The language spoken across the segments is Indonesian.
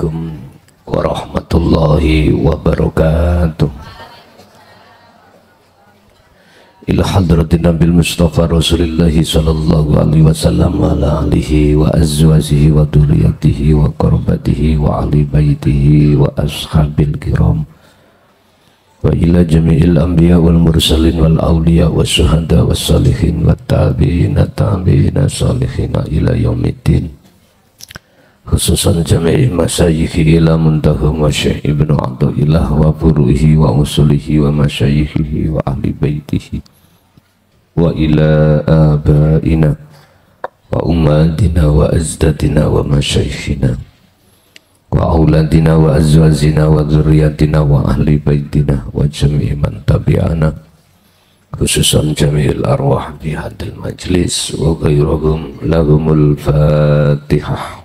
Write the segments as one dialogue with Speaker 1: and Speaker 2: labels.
Speaker 1: Assalamualaikum warahmatullahi wabarakatuh. Ila hadratin Nabil Mustafa Rasulillahi sallallahu alaihi wasallam ala alihi wa azwajihi wa duriyatihi wa qarbatihi wa ahli baitihi wa ashabil kiram wa ila jami'il anbiya wal mursalin wal awliya wa syuhada was salihin wa tabi'ina salihina ila yaumiddin, khususan jami'i masyayikhi ila muntaha masyayikh ibnu Abdullah wa furuhi wa usulihi wa masyayikhi wa ahli baitihi wa ila abaina wa ummadina wa azdadina wa masyayikhina wa auladina wa azwazina wa dzurriyyatina wa ahli baitina wa jami'i man tabi'ana, khususan jami'il arwah bi hadil majlis wa ghairuhum lahumul fatihah.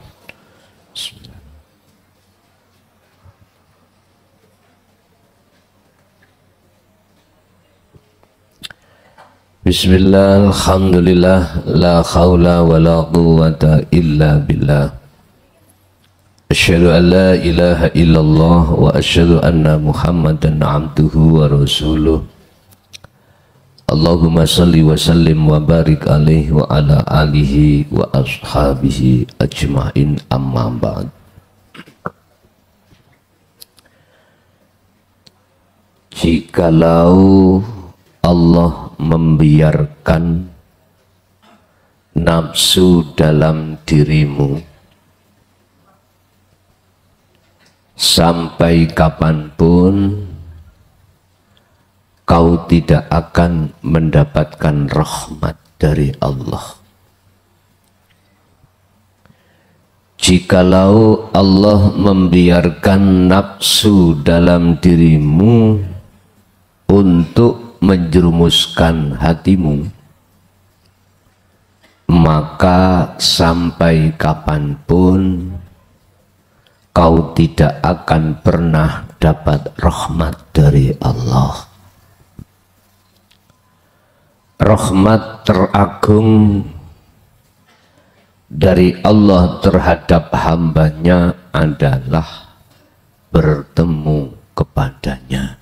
Speaker 1: Bismillah, alhamdulillah, la khawla wa la quwwata illa billah. Asyhadu an la ilaha illallah wa asyhadu anna Muhammadan abduhu wa rasuluh. Allahumma salli wa sallim wa barik alaihi wa ala alihi wa ashabihi ajma'in, amma ba'd. Jikalau Allah membiarkan nafsu dalam dirimu sampai kapanpun, kau tidak akan mendapatkan rahmat dari Allah. Jikalau Allah membiarkan nafsu dalam dirimu untuk menjerumuskan hatimu, maka sampai kapanpun kau tidak akan pernah dapat rahmat dari Allah. Rahmat teragung dari Allah terhadap hambanya adalah bertemu kepadanya.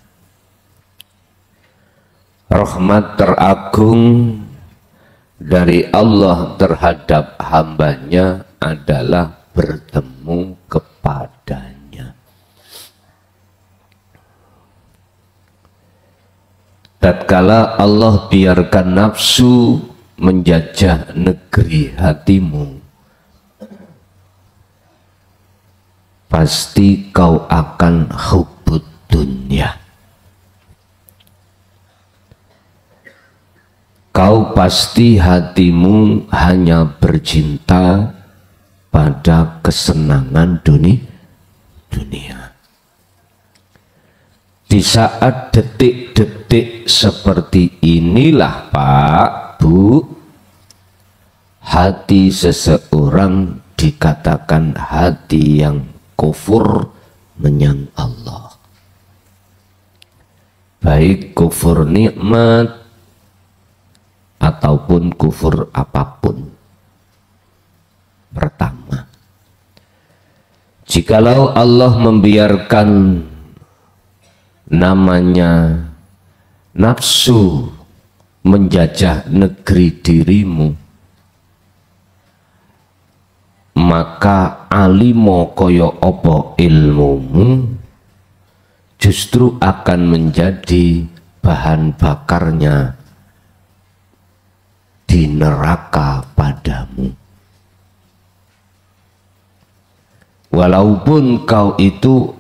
Speaker 1: Rahmat teragung dari Allah terhadap hambanya adalah bertemu kepadanya. Tatkala Allah biarkan nafsu menjajah negeri hatimu, pasti kau akan hubbud dunya. Kau pasti hatimu hanya bercinta pada kesenangan dunia. Di saat detik-detik seperti inilah Pak, Bu, hati seseorang dikatakan hati yang kufur menyang Allah. Baik kufur nikmat ataupun kufur apapun. Pertama, jikalau Allah membiarkan namanya nafsu menjajah negeri dirimu, maka alimo koyo opo ilmumu justru akan menjadi bahan bakarnya di neraka padamu. Walaupun kau itu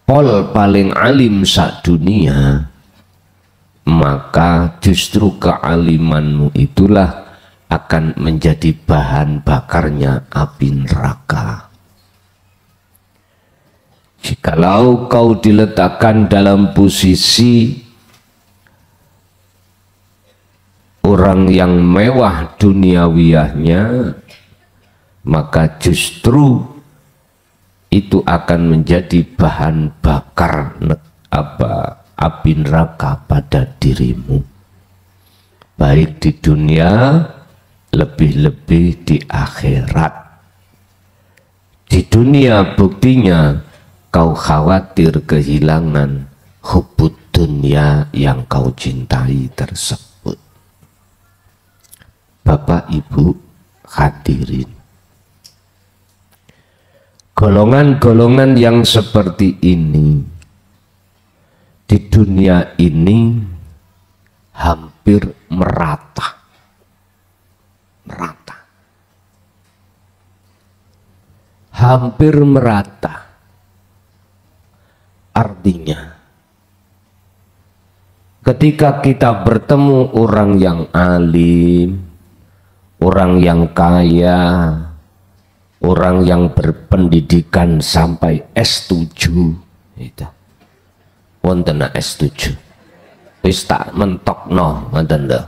Speaker 1: pol paling alim sak dunia, maka justru kealimanmu itulah akan menjadi bahan bakarnya api neraka. Jikalau kau diletakkan dalam posisi orang yang mewah duniawiyahnya, maka justru itu akan menjadi bahan bakar api neraka pada dirimu, baik di dunia, lebih-lebih di akhirat. Di Di dunia buktinya kau khawatir kehilangan hubbud dunia yang kau cintai tersebut. Bapak Ibu hadirin, golongan-golongan yang seperti ini di dunia ini hampir merata. Hampir merata. Artinya, ketika kita bertemu orang yang alim, orang yang kaya, orang yang berpendidikan sampai S7, itu wonten S7, wis tak mentokno ngoten lho,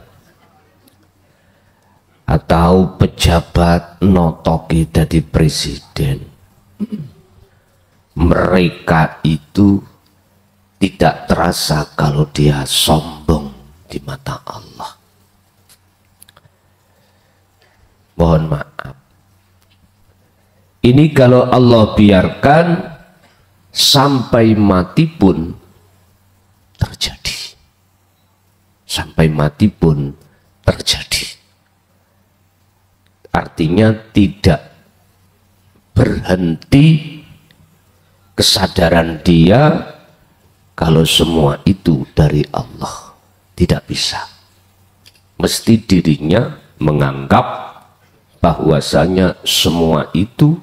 Speaker 1: atau pejabat notoki dadi presiden, mereka itu tidak terasa kalau dia sombong di mata Allah. Mohon maaf, ini kalau Allah biarkan sampai mati pun terjadi, sampai mati pun terjadi. Artinya tidak berhenti kesadaran dia kalau semua itu dari Allah. Tidak bisa. Mesti dirinya menganggap bahwasanya semua itu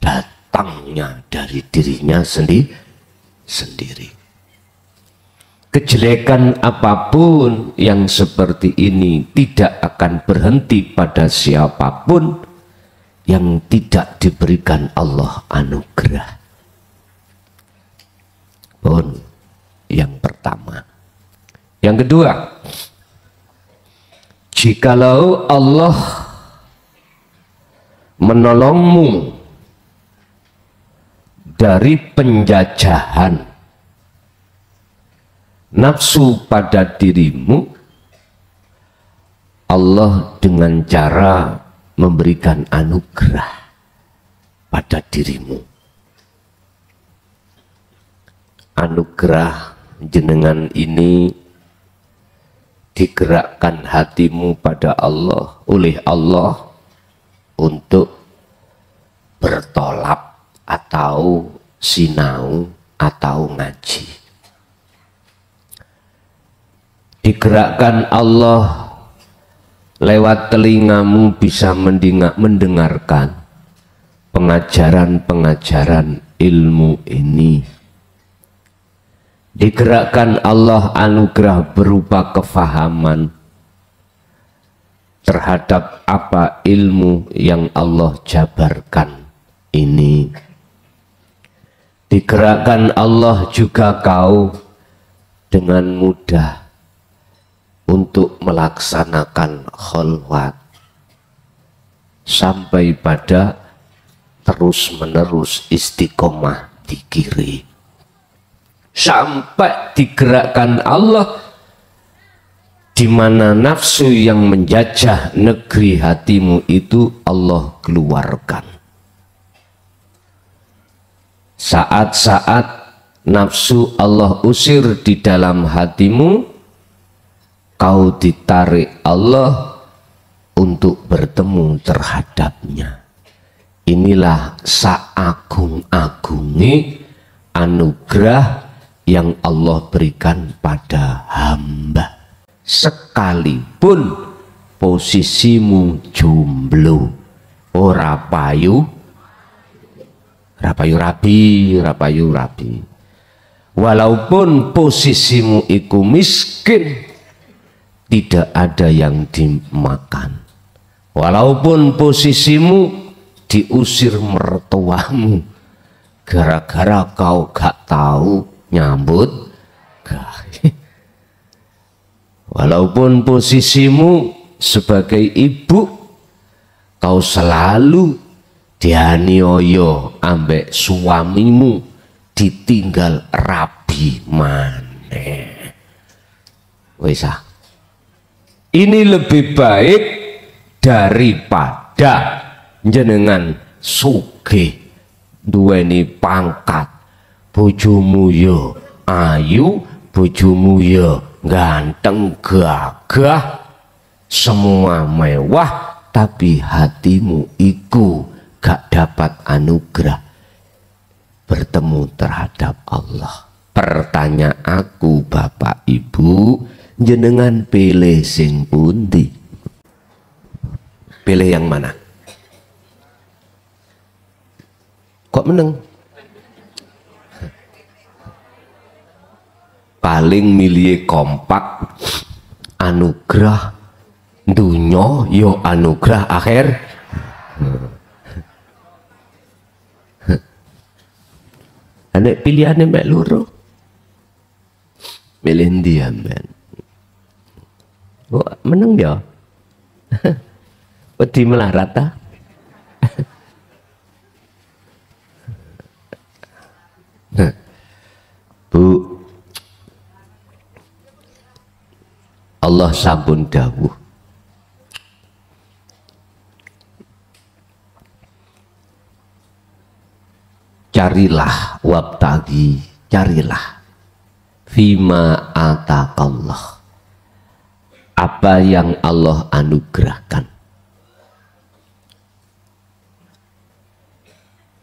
Speaker 1: datangnya dari dirinya sendiri. Kejelekan apapun yang seperti ini tidak akan berhenti pada siapapun yang tidak diberikan Allah anugerah. Pun yang pertama. Yang kedua, jikalau Allah menolongmu dari penjajahan nafsu pada dirimu, Allah dengan cara memberikan anugerah pada dirimu. Anugerah jenengan ini digerakkan hatimu pada Allah, oleh Allah untuk bertolak atau sinau atau ngaji. Digerakkan Allah lewat telingamu bisa mendengarkan pengajaran-pengajaran ilmu ini. Digerakkan Allah anugerah berupa kefahaman terhadap apa ilmu yang Allah jabarkan ini. Digerakkan Allah juga kau dengan mudah untuk melaksanakan kholwat sampai pada terus-menerus istiqomah di kiri, sampai digerakkan Allah di mana nafsu yang menjajah negeri hatimu itu Allah keluarkan. Saat-saat nafsu Allah usir di dalam hatimu, kau ditarik Allah untuk bertemu terhadapnya. Inilah saagung-agungnya anugerah yang Allah berikan pada hamba. Sekalipun posisimu jomblo, ora payu rabi. Walaupun posisimu iku miskin, tidak ada yang dimakan. Walaupun posisimu diusir mertuamu gara-gara kau gak tahu nyambut gawe. Walaupun posisimu sebagai ibu, kau selalu dianiaya ambek suamimu, ditinggal rabi maneh. Wis ah. Ini lebih baik daripada jenengan sugih duweni pangkat, bojomu yo ayu, bojomu yo ganteng gagah, semua mewah, tapi hatimu iku gak dapat anugerah bertemu terhadap Allah. Pertanyaan aku Bapak Ibu, jenengan pilih sing pundi? Pilih yang mana? Kok meneng? Paling milih kompak, anugerah dunya yo anugerah akhir. Anek pilihannya mek loro. Milih ndi men? Kok meneng ya? Wedi melarat ta? Bu, Allah sampun dawuh, carilah wabtagi, carilah fima ataqallah, apa yang Allah anugerahkan.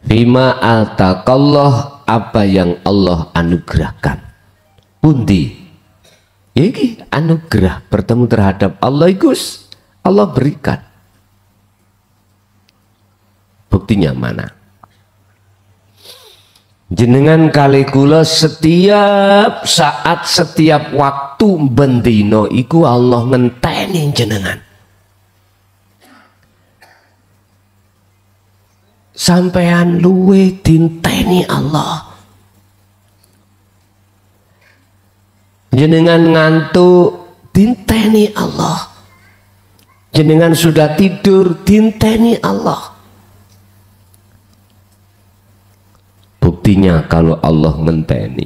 Speaker 1: Fima ataqallah, apa yang Allah anugerahkan. Pundi iki anugerah bertemu terhadap Allah ikus Allah berikan. Buktinya mana? Jenengan kali kula setiap saat, setiap waktu bendino iku Allah ngenteni jenengan. Sampean luwe dinteni Allah. Jenengan ngantuk dinteni Allah. Jenengan sudah tidur dinteni Allah. Buktinya kalau Allah ngenteni,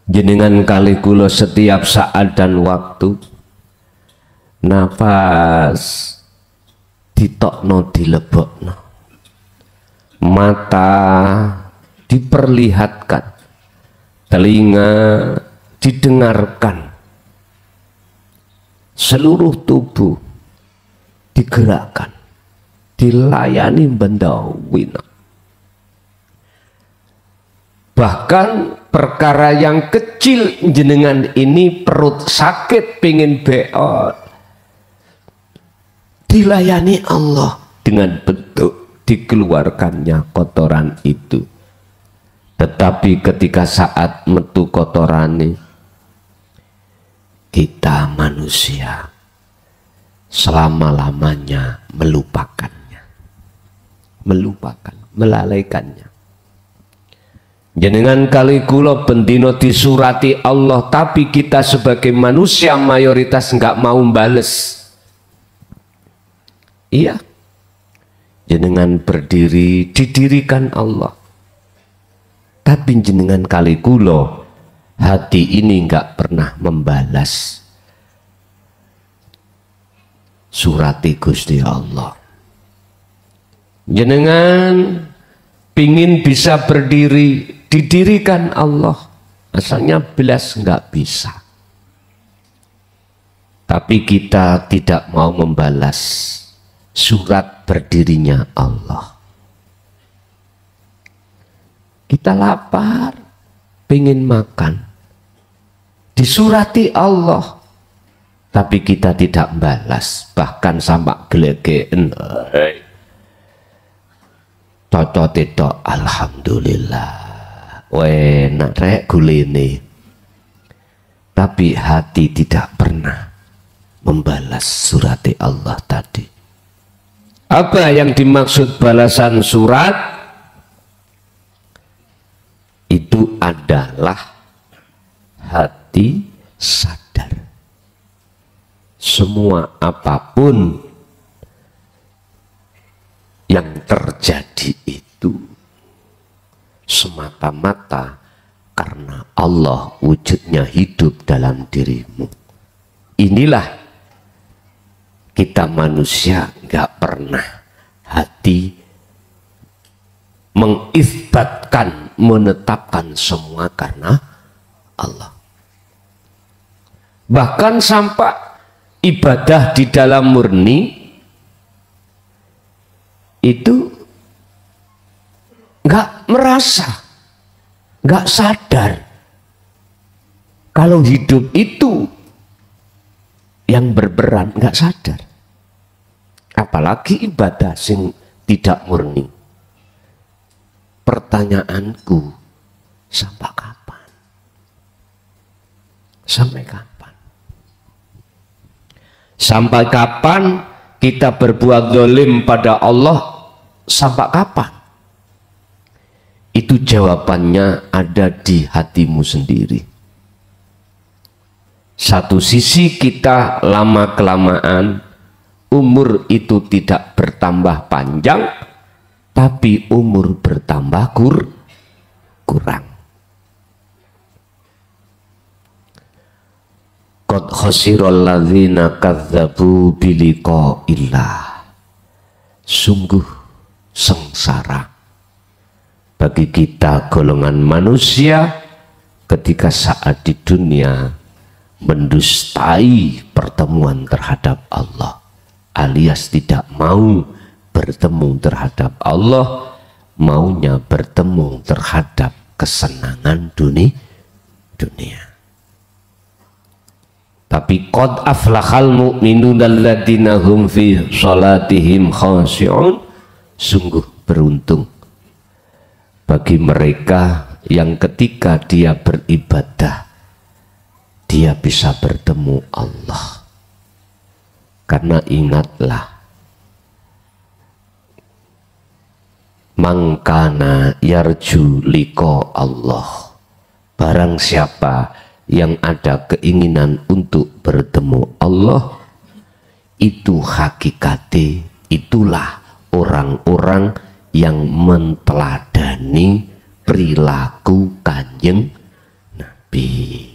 Speaker 1: jenengan kali kula setiap saat dan waktu, nafas ditokno dilebokno, mata diperlihatkan, telinga didengarkan, seluruh tubuh digerakkan, dilayani bendawina. Bahkan perkara yang kecil jenengan ini perut sakit pingin beot, dilayani Allah dengan bentuk dikeluarkannya kotoran itu. Tetapi ketika saat metu kotorane, kita manusia selama-lamanya melupakannya, melalaikannya. Jenengan kali kula bendino disurati Allah, tapi kita sebagai manusia mayoritas nggak mau bales. Iya, jenengan berdiri didirikan Allah, tapi jenengan kali kula hati ini nggak pernah membalas surati Gusti Allah. Jenengan pingin bisa berdiri didirikan Allah, asalnya belas nggak bisa. Tapi kita tidak mau membalas surat berdirinya Allah. Kita lapar, pingin makan, disurati Allah, tapi kita tidak balas, bahkan sampai gelegeen. Cocot itu alhamdulillah. Enak rek gulene, tapi hati tidak pernah membalas surati Allah tadi. Apa yang dimaksud balasan surat? Itu adalah hati sadar semua apapun yang terjadi itu semata-mata karena Allah wujudnya hidup dalam dirimu. Inilah kita manusia, gak pernah hati mengisbatkan, menetapkan semua karena Allah. Bahkan sampai ibadah di dalam murni itu nggak merasa, nggak sadar kalau hidup itu yang berperan, nggak sadar. Apalagi ibadah sing tidak murni. Pertanyaanku, sampai kapan? Sampai kapan? Sampai kapan kita berbuat zalim pada Allah? Sampai kapan? Itu jawabannya ada di hatimu sendiri. Satu sisi kita lama-kelamaan, umur itu tidak bertambah panjang, tapi umur bertambah kurang. Qad khasiral ladzina kadzdzabu biliqa'illah. Sungguh sengsara bagi kita golongan manusia ketika saat di dunia mendustai pertemuan terhadap Allah, alias tidak mau bertemu terhadap Allah, maunya bertemu terhadap kesenangan dunia. Tapi qad aflahal mu'minun alladzina hum fi shalatihim khashi'un. Sungguh beruntung bagi mereka yang ketika dia beribadah dia bisa bertemu Allah. Karena ingatlah, mangkana yarju liqa Allah, barang siapa yang ada keinginan untuk bertemu Allah, itu hakikate, itulah orang-orang yang menteladani perilaku Kanjeng Nabi.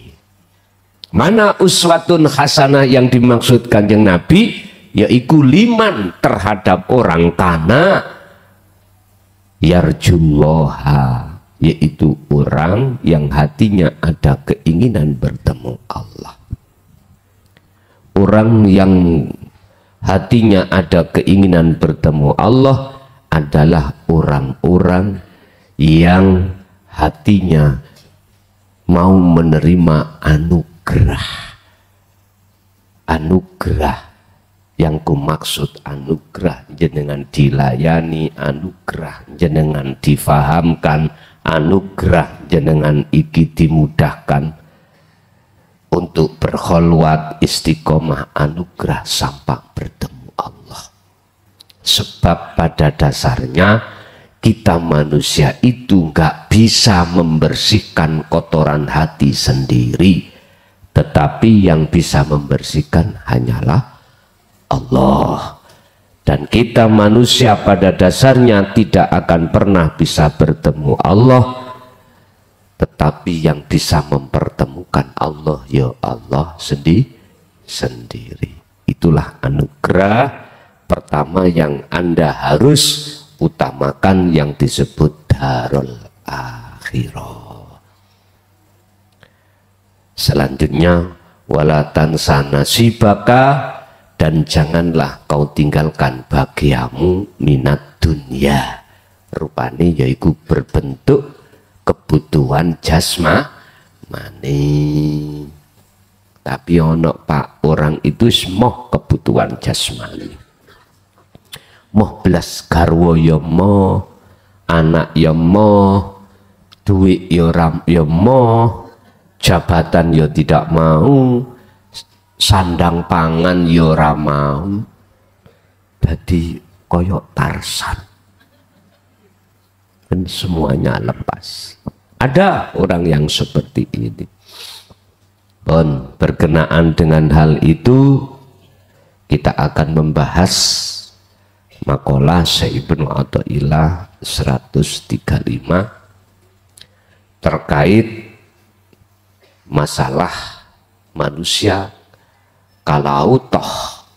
Speaker 1: Mana uswatun hasanah yang dimaksud Kanjeng Nabi? Yaitu liman terhadap orang kana yarjullaha, yaitu orang yang hatinya ada keinginan bertemu Allah. Orang yang hatinya ada keinginan bertemu Allah adalah orang-orang yang hatinya mau menerima anugerah yang kumaksud anugerah jenengan dilayani, anugerah jenengan difahamkan, anugerah jenengan iki dimudahkan untuk berkholwat istiqomah, anugerah sampai bertemu Allah. Sebab pada dasarnya kita manusia itu nggak bisa membersihkan kotoran hati sendiri, tetapi yang bisa membersihkan hanyalah Allah. Dan kita manusia pada dasarnya tidak akan pernah bisa bertemu Allah, tetapi yang bisa mempertemukan Allah ya Allah sendiri. Itulah anugerah pertama yang Anda harus utamakan, yang disebut darul akhirah. Selanjutnya wala tansa nasibaka, dan janganlah kau tinggalkan bagiamu minat dunia, rupane yaitu berbentuk kebutuhan jasmani. Tapi ono pak, orang itu semoh kebutuhan jasmani, moh belas garwa ya moh, anak ya moh, duit ya moh, jabatan ya tidak mau, sandang pangan ya ora mau. Jadi koyok Tarsan, dan semuanya lepas. Ada orang yang seperti ini. Bon, berkenaan dengan hal itu kita akan membahas makalah Syekh Ibnu Athaillah 135 terkait masalah manusia kalau toh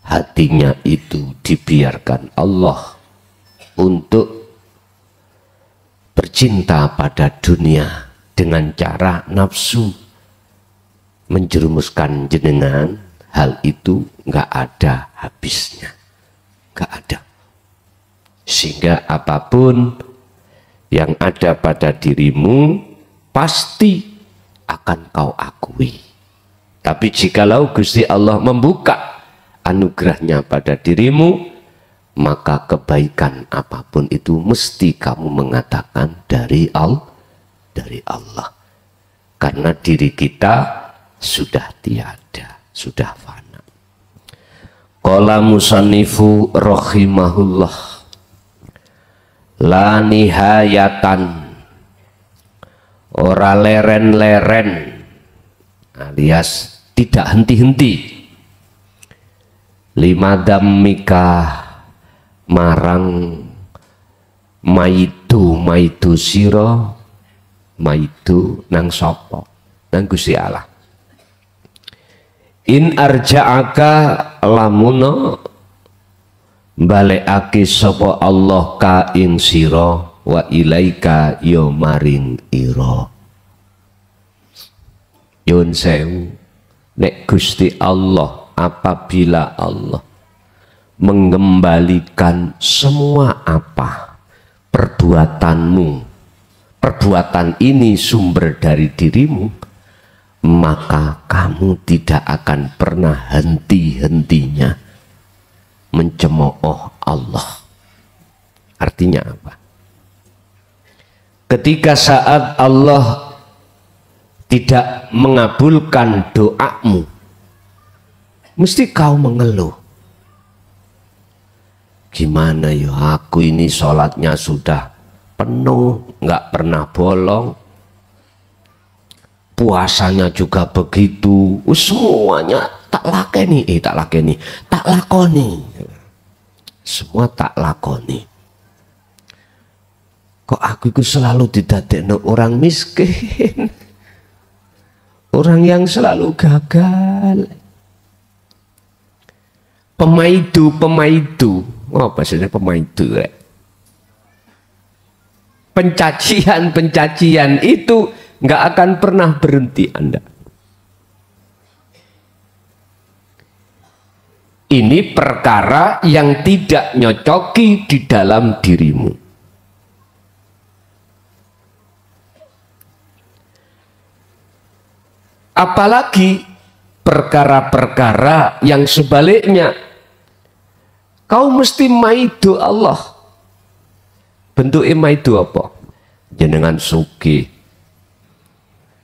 Speaker 1: hatinya itu dibiarkan Allah untuk cinta pada dunia dengan cara nafsu menjerumuskan jenengan, hal itu nggak ada habisnya, nggak ada. Sehingga apapun yang ada pada dirimu pasti akan kau akui. Tapi jikalau Gusti Allah membuka anugerahnya pada dirimu, maka kebaikan apapun itu mesti kamu mengatakan dari Allah. Karena diri kita sudah tiada, sudah fana. Qala musannifu rahimahullah, la nihayatan, ora leren-leren, alias tidak henti-henti, lima dammika marang maitu siro, maitu nang sopo, nang Gusti Allah. In arja'aka lamuno balekake sapa Allah ka ing sira, wa ilaika yo maring ira. Yun sewu, nek Gusti Allah, apabila Allah mengembalikan semua apa perbuatanmu, perbuatan ini sumber dari dirimu, maka kamu tidak akan pernah henti-hentinya mencemooh Allah. Artinya apa? Ketika saat Allah tidak mengabulkan doamu, mesti kau mengeluh. Gimana ya, aku ini sholatnya sudah penuh, nggak pernah bolong, puasanya juga begitu, semuanya tak lakoni, tak lakoni, semua tak lakoni. Kok aku itu selalu didadekno orang miskin, orang yang selalu gagal, pemaidu, oh bahasanya pemaidu, pencacian itu nggak akan pernah berhenti Anda. Ini perkara yang tidak nyocoki di dalam dirimu. Apalagi perkara-perkara yang sebaliknya, kau mesti maido Allah. Bentuknya maido apa? Jenengan sugih,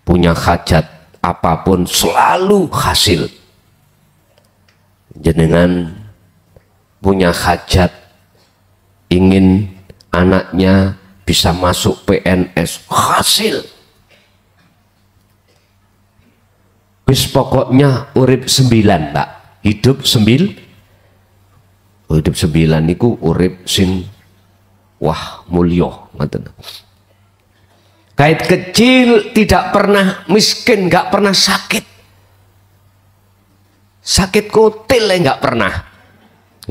Speaker 1: punya hajat apapun selalu hasil. Jenengan punya hajat, ingin anaknya bisa masuk PNS, hasil. Wis pokoknya urip 9, Pak. Hidup 9. Hidup 9 niku urip sing wah mulya ngoten. Kait kecil tidak pernah miskin, nggak pernah sakit. Sakit kotil nggak pernah.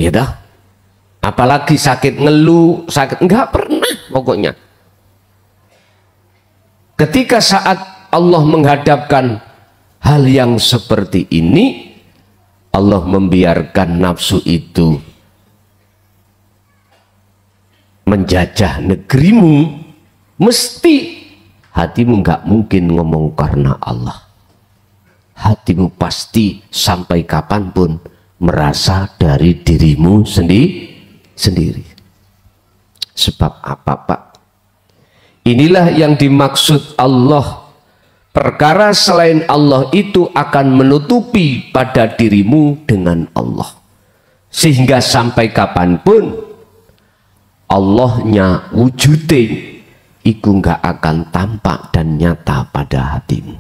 Speaker 1: Ya dah. Apalagi sakit ngeluh, sakit nggak pernah pokoknya. Ketika saat Allah menghadapkan hal yang seperti ini, Allah membiarkan nafsu itu menjajah negerimu, mesti hatimu nggak mungkin ngomong karena Allah. Hatimu pasti sampai kapanpun merasa dari dirimu sendiri. Sebab apa, Pak? Inilah yang dimaksud Allah. Perkara selain Allah itu akan menutupi pada dirimu dengan Allah. Sehingga sampai kapanpun Allahnya wujudnya itu nggak akan tampak dan nyata pada hatimu.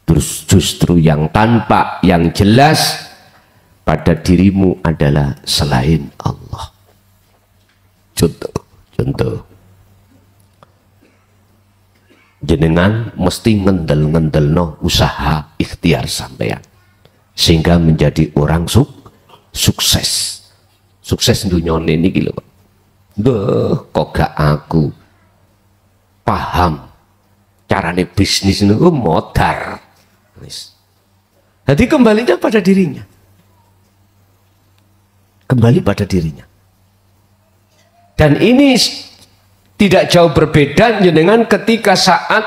Speaker 1: Terus justru yang tampak, yang jelas pada dirimu adalah selain Allah. Contoh. Jenengan mesti ngendel-ngendelno usaha ikhtiar sampean sehingga menjadi orang sukses. Sukses dunyane niki lho. Kok gak aku. paham carane bisnis niku modar. Jadi kembalinya pada dirinya. Kembali pada dirinya. Dan ini tidak jauh berbeda dengan ketika saat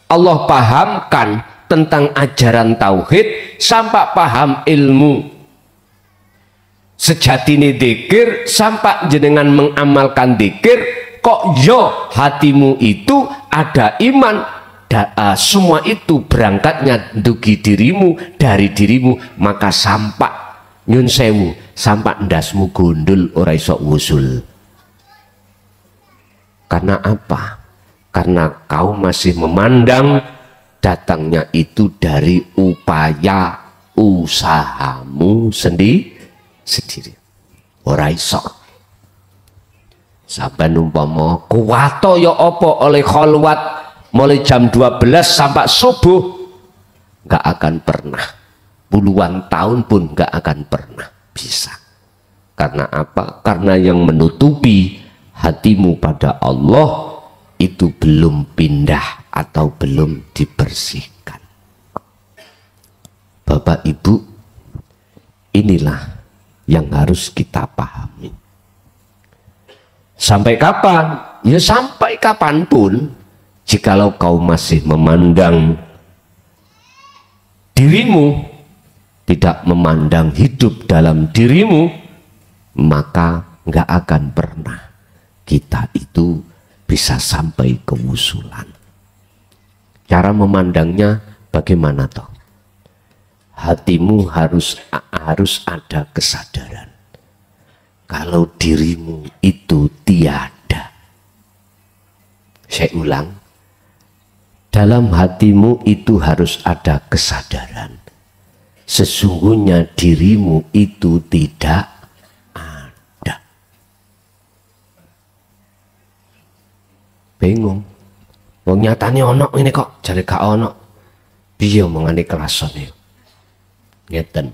Speaker 1: Allah pahamkan tentang ajaran tauhid sampai paham ilmu sejatine dzikir sampai jenengan mengamalkan dzikir kok yo hatimu itu ada iman. Semua itu berangkatnya dugi dirimu, dari dirimu, maka sampak nyun sewu, sampak ndasmu gundul ora iso wusul. Karena apa? Karena kau masih memandang datangnya itu dari upaya usahamu sendiri. Ora iso. Saben umpama kuwato ya apa oleh kholwat mulai jam 12 sampai subuh, nggak akan pernah, puluhan tahun pun nggak akan pernah bisa. Karena apa? Karena yang menutupi hatimu pada Allah itu belum pindah atau belum dibersihkan. Bapak Ibu, inilah yang harus kita pahami. Sampai kapan? Ya sampai kapanpun. Jikalau kau masih memandang dirimu, tidak memandang hidup dalam dirimu, maka nggak akan pernah kita itu bisa sampai kewusulan. Cara memandangnya bagaimana toh? Hatimu harus ada kesadaran. Kalau dirimu itu tiada. Saya ulang. Dalam hatimu itu harus ada kesadaran. Sesungguhnya dirimu itu tidak ada. Bingung. Wong nyatane ono ini kok jare gak ono. Piye omongane kelasane? Ngeten.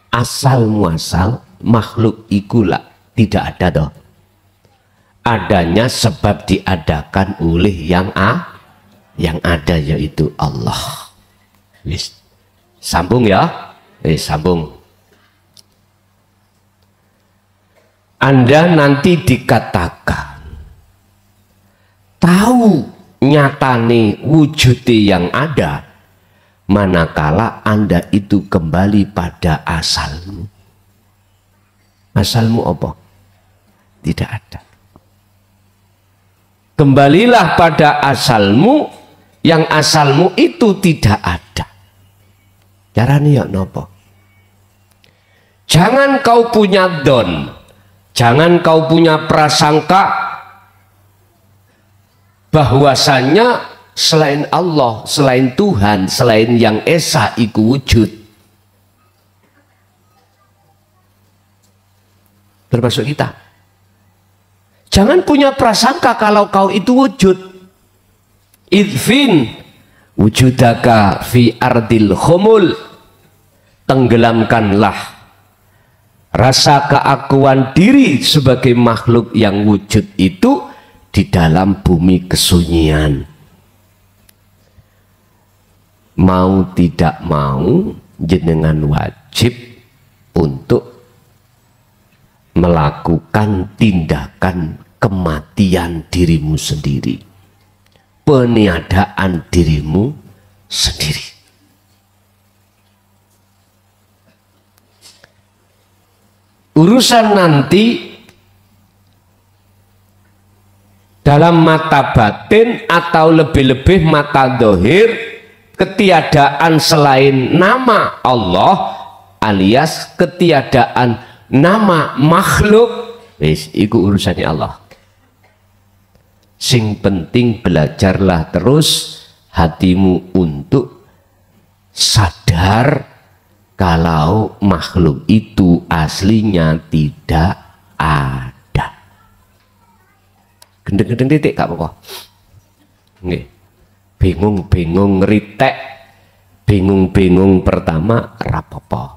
Speaker 1: Asal muasal makhluk iku lah tidak ada toh. Adanya sebab diadakan oleh yang ada, yaitu Allah. Wis. Sambung ya. Sambung. Anda nanti dikatakan tahu nyatane wujudnya yang ada, manakala Anda itu kembali pada asalmu. Asalmu apa? Tidak ada. Kembalilah pada asalmu, yang asalmu itu tidak ada. Caranya ya nopo? Jangan kau punya don, jangan kau punya prasangka bahwasanya selain Allah, selain Tuhan, selain yang esa iku wujud. Termasuk kita. Jangan punya prasangka kalau kau itu wujud. Idfin wujudaka fi ardil khumul. Tenggelamkanlah rasa keakuan diri sebagai makhluk yang wujud itu di dalam bumi kesunyian. Mau tidak mau jenengan wajib untuk melakukan tindakan kematian dirimu sendiri, peniadaan dirimu sendiri. Urusan nanti dalam mata batin atau lebih-lebih mata dohir, ketiadaan selain nama Allah alias ketiadaan nama makhluk, wis iku urusannya Allah. Sing penting belajarlah terus hatimu untuk sadar kalau makhluk itu aslinya tidak ada. Gendeng-gendeng titik gak apa-apa. Nggih. Bingung-bingung ngeritek, bingung-bingung pertama rapopo.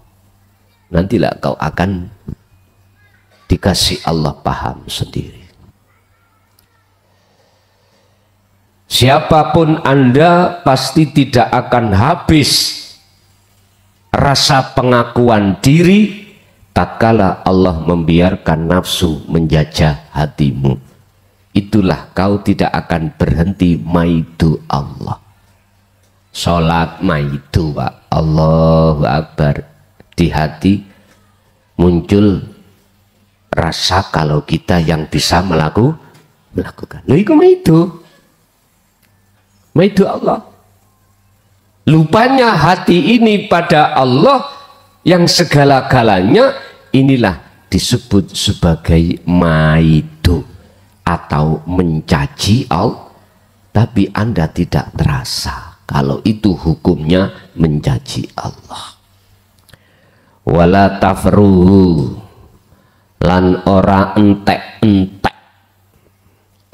Speaker 1: Nantilah kau akan dikasih Allah paham sendiri. Siapapun Anda pasti tidak akan habis rasa pengakuan diri tatkala Allah membiarkan nafsu menjajah hatimu. Itulah kau tidak akan berhenti maidu Allah. Sholat maidu, Pak. Allahu Akbar. Di hati muncul rasa kalau kita yang bisa melakukan. Loh, itu maidu Allah. Lupanya hati ini pada Allah yang segala-galanya, inilah disebut sebagai maidu atau mencaci Allah. Tapi Anda tidak terasa kalau itu hukumnya mencaci Allah. Wala tafruhu, lan ora entek-entek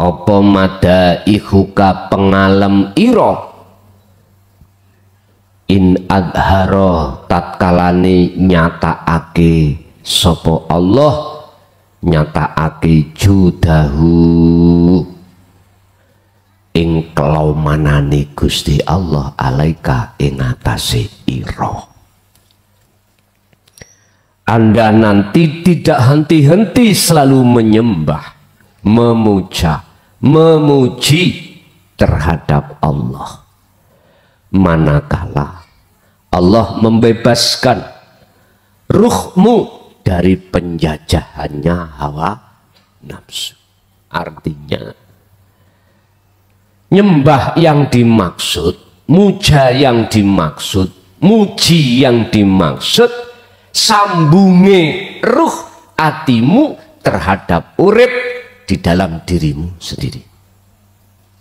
Speaker 1: apa madaihuka pengalem ira in adharo tatkalane nyatakake sapa Allah, nyatakake judahu ing kelaumanane Gusti Allah alaika ing atase ira. Anda nanti tidak henti-henti selalu menyembah, memuja, memuji terhadap Allah. Manakala Allah membebaskan ruhmu dari penjajahannya hawa nafsu. Artinya nyembah yang dimaksud, muja yang dimaksud, muji yang dimaksud, sambunge ruh hatimu terhadap urip di dalam dirimu sendiri.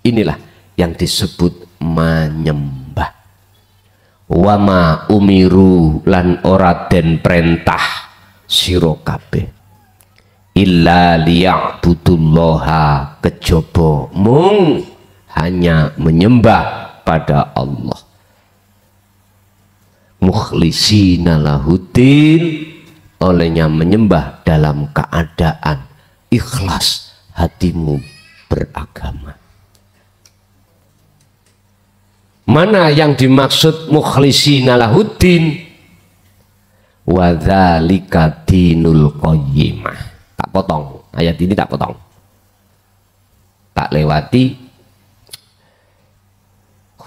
Speaker 1: Inilah yang disebut menyembah. Wama umiru lan ora den perintah sira kabeh illa liya'budullaha kejaba mung hanya menyembah pada Allah mukhlisina lahuddin, olehnya menyembah dalam keadaan ikhlas hatimu beragama. Mana yang dimaksud mukhlisina lahuddin? Wadzalika dinul qayyimah. Tak potong, ayat ini tak potong, tak lewati.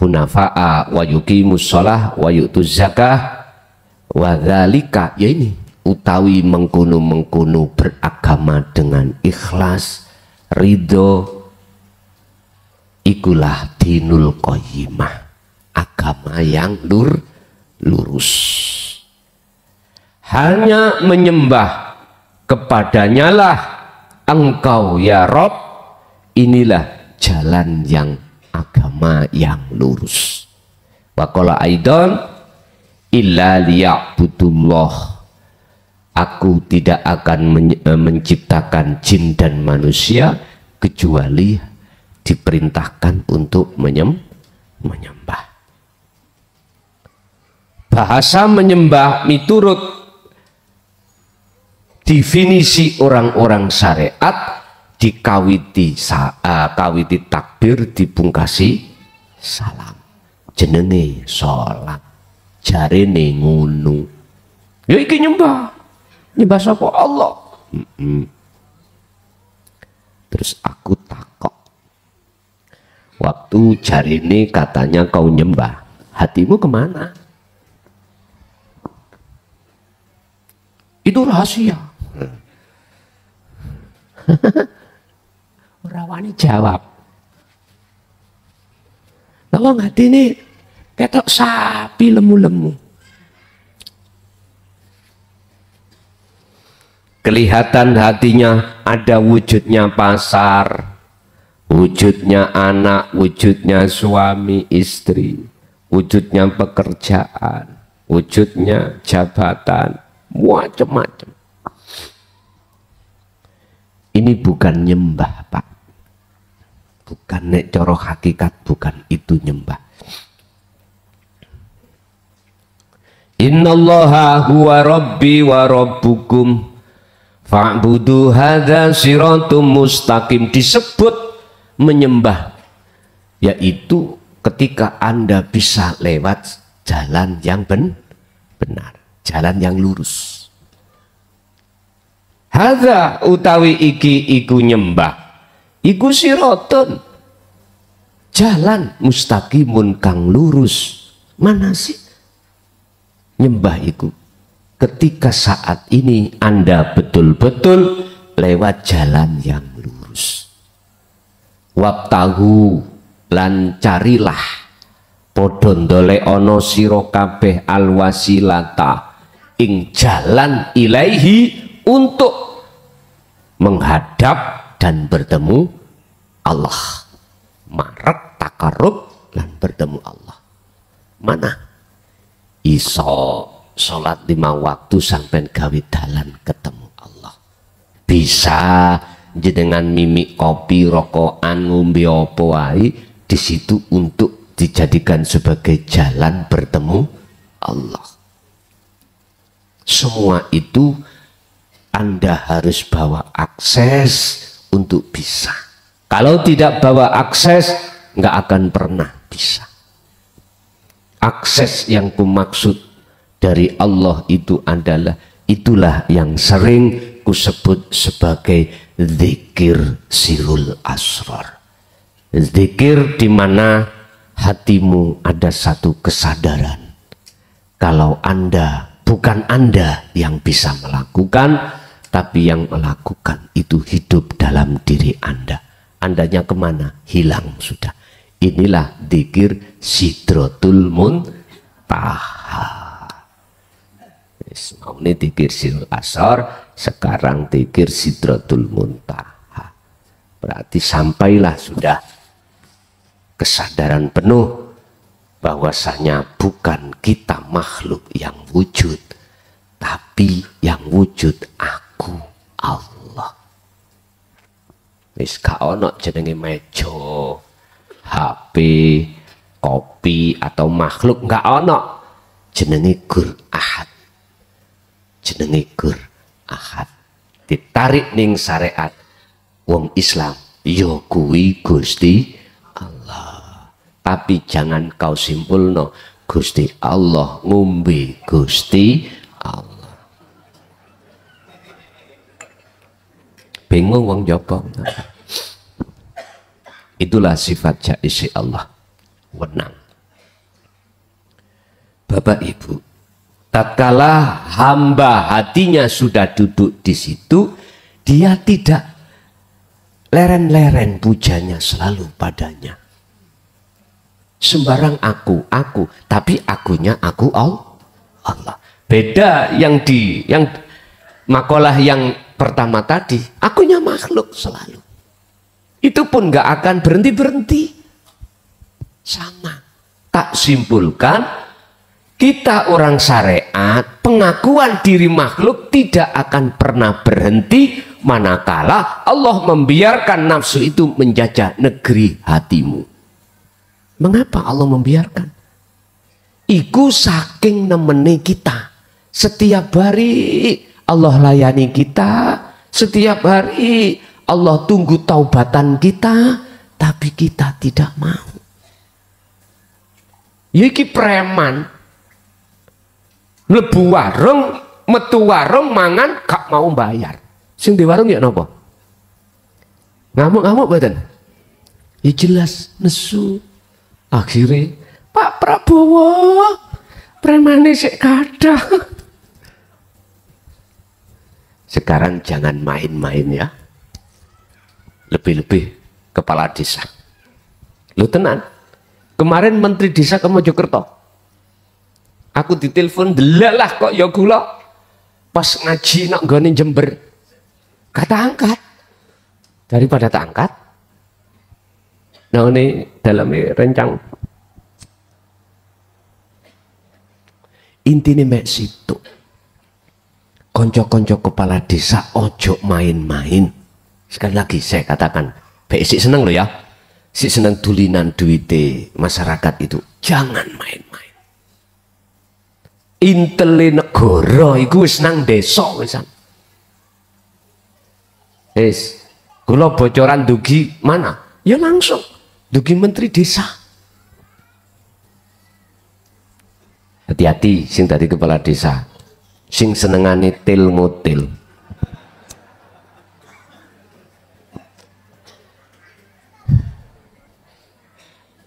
Speaker 1: Hunafa'a wa yuqimus shalah wa yu'tuz zakah wadzalika, ya ini utawi mengkono-mengkono beragama dengan ikhlas ridho, ikulah dinul qayyimah, agama yang lurus. Hanya menyembah kepadanya lah engkau ya Rob, inilah jalan yang agama yang lurus. Wa qala aidan illa liya'budullah, aku tidak akan menciptakan jin dan manusia kecuali diperintahkan untuk menyembah. Bahasa menyembah miturut definisi orang-orang syariat dikawiti kawiti takbir dipungkasi salam, jenenge sholat, jarene ngunu. Ya iki nyembah sapa Allah. Terus aku takok, waktu jarene katanya kau nyembah, hatimu kemana? Itu rahasia. Ora wani jawab. Lah wong atine ketok sapi lemu-lemu. Kelihatan hatinya ada wujudnya pasar, wujudnya anak, wujudnya suami istri, wujudnya pekerjaan, wujudnya jabatan, macam-macam. Ini bukan nyembah, Pak. Bukan nek coro hakikat, bukan itu nyembah. Innallaha huwa rabbi wa rabbukum fa'budu hadza siratum mustaqim. Disebut menyembah yaitu ketika Anda bisa lewat jalan yang benar, jalan yang lurus. Hadza utawi iki iku nyembah, iku siraton, jalan mustaqimun kang lurus. Mana sih nyembah iku? Ketika saat ini Anda betul-betul lewat jalan yang lurus. Wabtahu lan carilah padha ndolekana sira kabeh alwasilata ing jalan ilaihi, untuk menghadap dan bertemu Allah. Marak takarub dan bertemu Allah. Mana iso sholat 5 waktu sampai gawe dalan ketemu Allah. Bisa jenengan mimik kopi, rokokan, ngombe apa wae di situ untuk dijadikan sebagai jalan bertemu Allah. Semua itu Anda harus bawa akses untuk bisa. Kalau tidak bawa akses, nggak akan pernah bisa. Akses yang kumaksud dari Allah itu adalah, itulah yang sering kusebut sebagai zikir sirul asrar. Zikir di mana hatimu ada satu kesadaran kalau bukan Anda yang bisa melakukan, tapi yang melakukan itu hidup dalam diri Anda. Andanya kemana? Hilang sudah. Inilah dzikir Sidratul Muntaha. Mau ini dzikir Sirul Asar, sekarang dzikir Sidratul Muntaha. Berarti sampailah sudah kesadaran penuh bahwasanya bukan kita makhluk yang wujud, tapi yang wujud aku, Allah. Wis gak ono jenenge meja, HP, kopi atau makhluk, gak ono. Jenenge Gur Ahad. Jenenge Gur Ahad. Ditarik ning syariat wong Islam, yo kuwi Gusti Allah. Tapi jangan kau simpulno Gusti Allah ngombe Gusti Allah. Bingung wong jopo. Itulah sifat jaisi Allah, wenang. Bapak Ibu, tatkala hamba hatinya sudah duduk di situ, dia tidak leren-leren pujanya selalu padanya. Sembarang aku, tapi akunya aku Allah. Beda yang makalah yang pertama tadi, akunya makhluk selalu. Itu pun gak akan berhenti-berhenti. Sama. Tak simpulkan, kita orang syariat, pengakuan diri makhluk tidak akan pernah berhenti manakala Allah membiarkan nafsu itu menjajah negeri hatimu. Mengapa Allah membiarkan? Iku saking nemeni kita. Setiap hari Allah layani kita, setiap hari Allah tunggu taubatan kita, tapi kita tidak mau. Iki preman mlebu warung, metu warung mangan gak mau bayar. Sing di warung ya napa? Ngamuk-ngamuk mboten? Ya jelas nesu. Akhirnya Pak Prabowo premane sik kathah. Sekarang jangan main-main ya. Lebih-lebih kepala desa. Lu tenan. Kemarin Menteri Desa ke Mojokerto. Aku ditelepon, delalah kok ya gula. Pas ngaji nak nggone Jember. Kata angkat. Daripada tak angkat. Nah ini dalamnya rencang. Intinya mek situ. Konco-konco kepala desa ojo main-main. Sekali lagi saya katakan, si seneng loh ya, si seneng dulinan duite masyarakat itu, jangan main-main. Intele negara iku wis nang desa wisan. Kula bocoran dugi mana? Ya langsung dugi menteri desa. Hati-hati sing dari kepala desa, sing senengane til ngotil.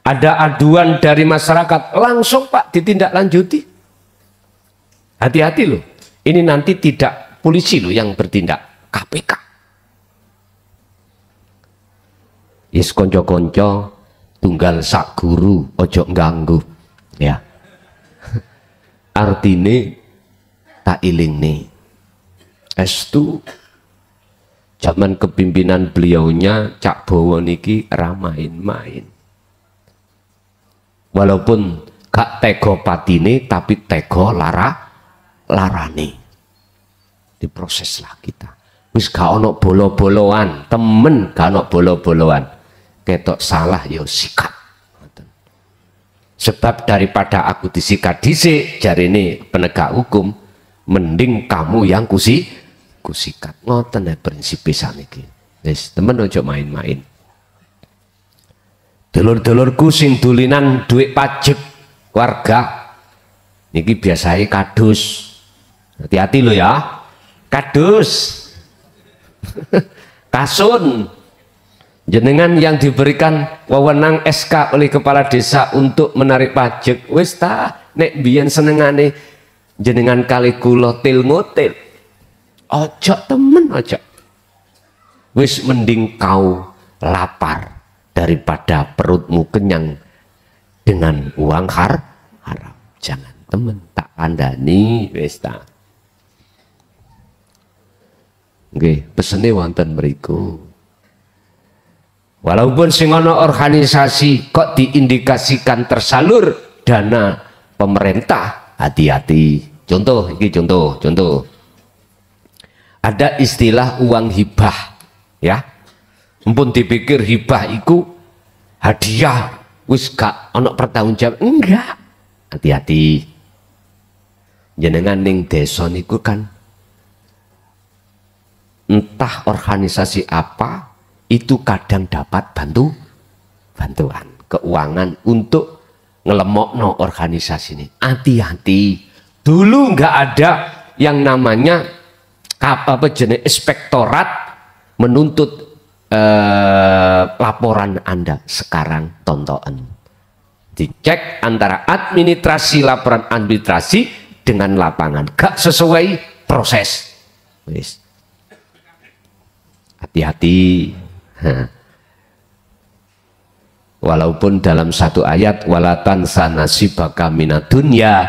Speaker 1: Ada aduan dari masyarakat, langsung Pak ditindaklanjuti. Hati-hati loh, ini nanti tidak polisi loh yang bertindak, KPK. Yes konco-konco tunggal sak guru ojo ganggu ya. Artine tak iling nih. Estu zaman kepimpinan beliaunya Cak Bowo niki ramain-main. Walaupun gak tego patine tapi tego larane. Diproseslah kita. Wis gak ono bolo-boloan, temen gak ono bolo-boloan. Ketok salah yo sikat. Sebab daripada aku disikat dhisik jarine penegak hukum, mending kamu yang kusikat. Ngoten ya prinsip saniki. Wis temen ojo main-main. Dulur-dulurku sing dulinan duit pajak warga niki biasanya kadus. Hati-hati lo ya, kadus. Kasun jenengan yang diberikan wewenang SK oleh kepala desa untuk menarik pajak, wis ta nek biyen senengane jenengan kali kula til ngotil, ojo temen ojo. Wis mending kau lapar daripada perutmu kenyang dengan uang haram. Jangan temen, tak kandhani wis ta. Nggih, pesene wonten mriku. Walaupun sing ana organisasi kok diindikasikan tersalur dana pemerintah, hati-hati. Contoh iki contoh. Ada istilah uang hibah ya. Mumpun dipikir hibah iku hadiah wis gak ana pertanggungjawab, enggak. Hati-hati. Jenengan ning desa niku kan entah organisasi apa itu kadang dapat bantuan keuangan untuk ngelemokno organisasi ini. Hati-hati. Dulu nggak ada yang namanya apa jenis inspektorat menuntut laporan Anda. Sekarang tonton, dicek antara administrasi, laporan administrasi dengan lapangan, gak sesuai proses. Wis. Hati-hati. Walaupun dalam satu ayat walatan sanasibaka minad dunya,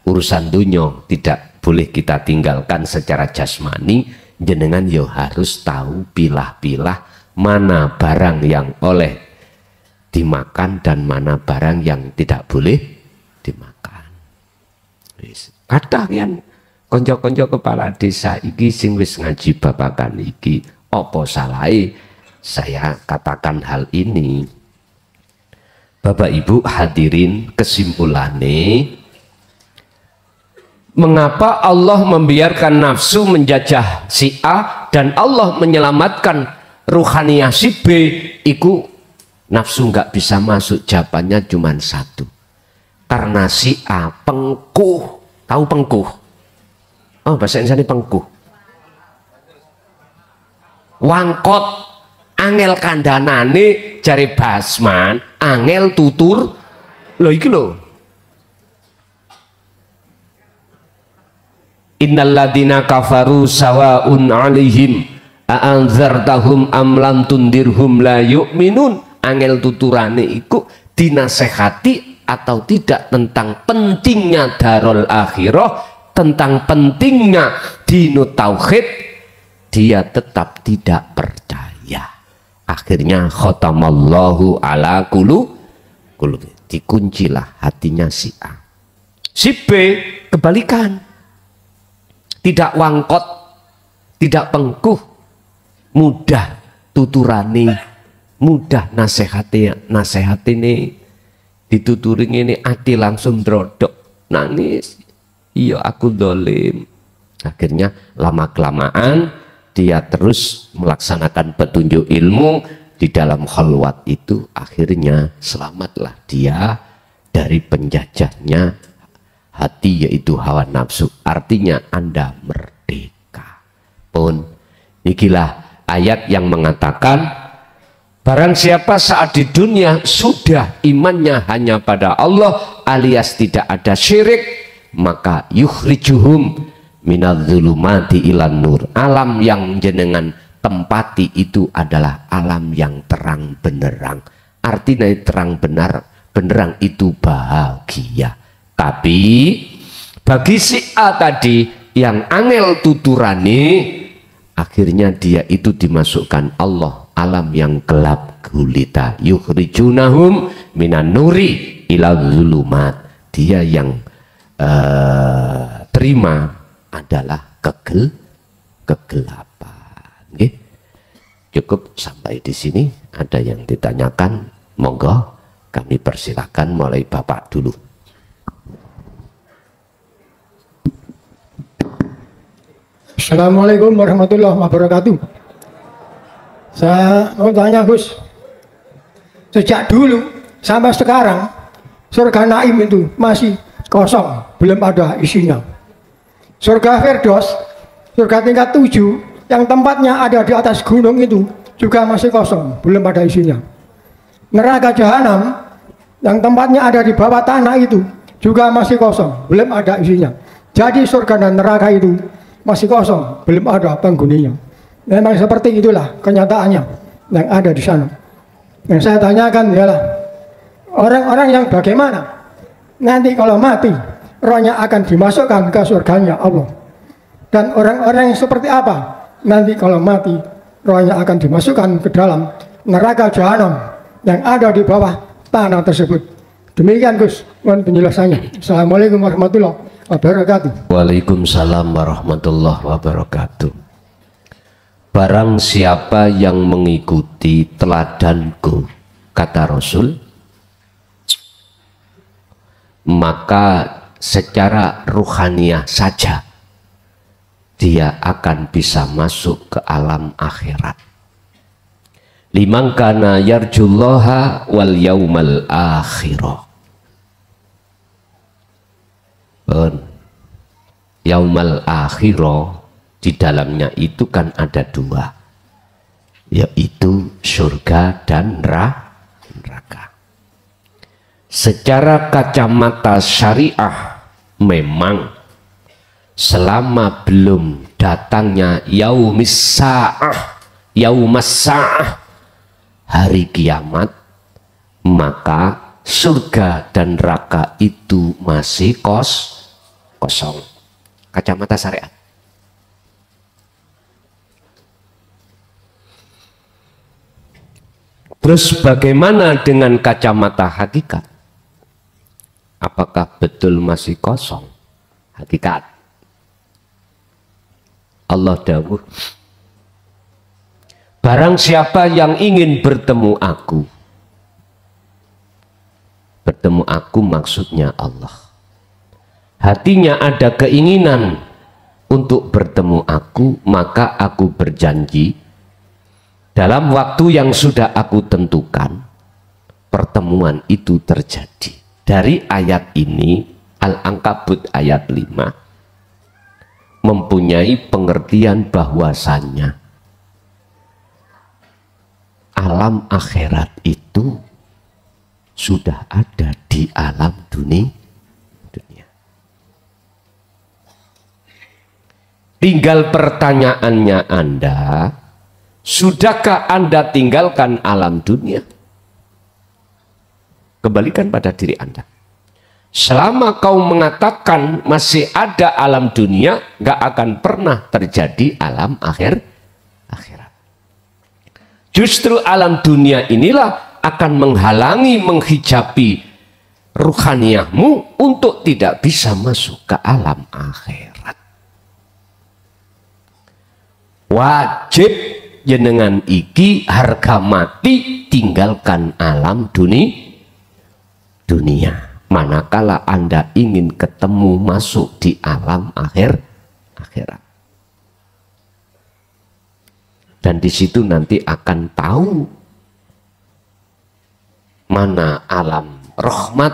Speaker 1: urusan dunya tidak boleh kita tinggalkan secara jasmani. Jenengan yo harus tahu pilah-pilah mana barang yang oleh dimakan dan mana barang yang tidak boleh dimakan. Kadang yang konco-konco kepala desa iki sing wis ngaji babakan iki, opo salahé saya katakan hal ini. Bapak Ibu hadirin, kesimpulannya, mengapa Allah membiarkan nafsu menjajah si A dan Allah menyelamatkan ruhaniyah si B? Iku nafsu nggak bisa masuk, jawabannya cuma satu, karena si A pengkuh. Tahu pengkuh? Oh, bahasa Indonesia ini pengkuh, wangkot, angel kandanane jari Basman, angel tutur lo iki lo. Innalladzina kafaru sawaun alaihim a'anzartahum am lam tundirhum la yu'minun. Angel tuturane iku dinasehati atau tidak tentang pentingnya darul akhirah, tentang pentingnya dinu tauhid, dia tetap tidak percaya. Akhirnya khatamallahu ala qulubi, dikuncilah hatinya si A. Si B kebalikan, tidak wangkot, tidak pengkuh, mudah tuturani, mudah nasehati ini, dituturing ini hati langsung drodok, nangis, iya aku dolim. Akhirnya lama kelamaan dia terus melaksanakan petunjuk ilmu, di dalam khalwat itu akhirnya selamatlah dia dari penjajahnya hati, yaitu hawa nafsu. Artinya Anda merdeka. Pun ikilah ayat yang mengatakan barang siapa saat di dunia sudah imannya hanya pada Allah alias tidak ada syirik, maka yukhrijuhum minadz-dzulumati ilan nur. Alam yang jenengan tempati itu adalah alam yang terang benerang. Artinya terang benerang itu bahagia. Tapi bagi si A tadi yang angel tuturane, akhirnya dia itu dimasukkan Allah alam yang gelap gulita. Yukhrijunahum minan nuri ilal zulumat. Dia yang terima adalah kegelapan. Okay. Cukup sampai di sini. Ada yang ditanyakan, monggo kami persilakan mulai Bapak dulu.
Speaker 2: Assalamualaikum warahmatullahi wabarakatuh. Saya mau tanya Gus, sejak dulu sampai sekarang surga Naim itu masih kosong, belum ada isinya. Surga Firdaus, surga tingkat 7 yang tempatnya ada di atas gunung itu juga masih kosong, belum ada isinya. Neraka Jahanam yang tempatnya ada di bawah tanah itu juga masih kosong, belum ada isinya. Jadi surga dan neraka itu masih kosong, belum ada penghuninya. Memang seperti itulah kenyataannya yang ada di sana. Yang saya tanyakan ialah orang-orang yang bagaimana nanti kalau mati rohnya akan dimasukkan ke surganya Allah, dan orang-orang yang seperti apa nanti kalau mati rohnya akan dimasukkan ke dalam neraka Jahanam yang ada di bawah tanah tersebut. Demikian Gus, mohon penjelasannya. Assalamualaikum warahmatullahi wabarakatuh.
Speaker 1: Waalaikumsalam warahmatullahi wabarakatuh. Barang siapa yang mengikuti teladanku, kata Rasul, maka secara ruhaniah saja dia akan bisa masuk ke alam akhirat. Liman kana yarjullaha wal yaumal akhirah. Yaumal akhirah di dalamnya itu kan ada dua, yaitu surga dan neraka. Secara kacamata syariah memang selama belum datangnya yaumis sa'ah, hari kiamat, maka surga dan neraka itu masih kosong. Kacamata syariat. Terus bagaimana dengan kacamata hakikat? Apakah betul masih kosong hakikat? Allah dawuh, barang siapa yang ingin bertemu aku maksudnya Allah, hatinya ada keinginan untuk bertemu aku, maka aku berjanji dalam waktu yang sudah aku tentukan pertemuan itu terjadi. Dari ayat ini, Al-Ankabut ayat 5 mempunyai pengertian bahwasannya alam akhirat itu sudah ada di alam dunia. Tinggal pertanyaannya Anda, sudahkah Anda tinggalkan alam dunia? Kembalikan pada diri Anda. Selama kau mengatakan masih ada alam dunia, gak akan pernah terjadi alam akhirat. Justru alam dunia inilah akan menghalangi, menghijabi ruhaniyahmu untuk tidak bisa masuk ke alam akhirat. Wajib jenengan iki harga mati tinggalkan alam dunia. Manakala Anda ingin ketemu masuk di alam akhirat. Dan di situ nanti akan tahu mana alam rahmat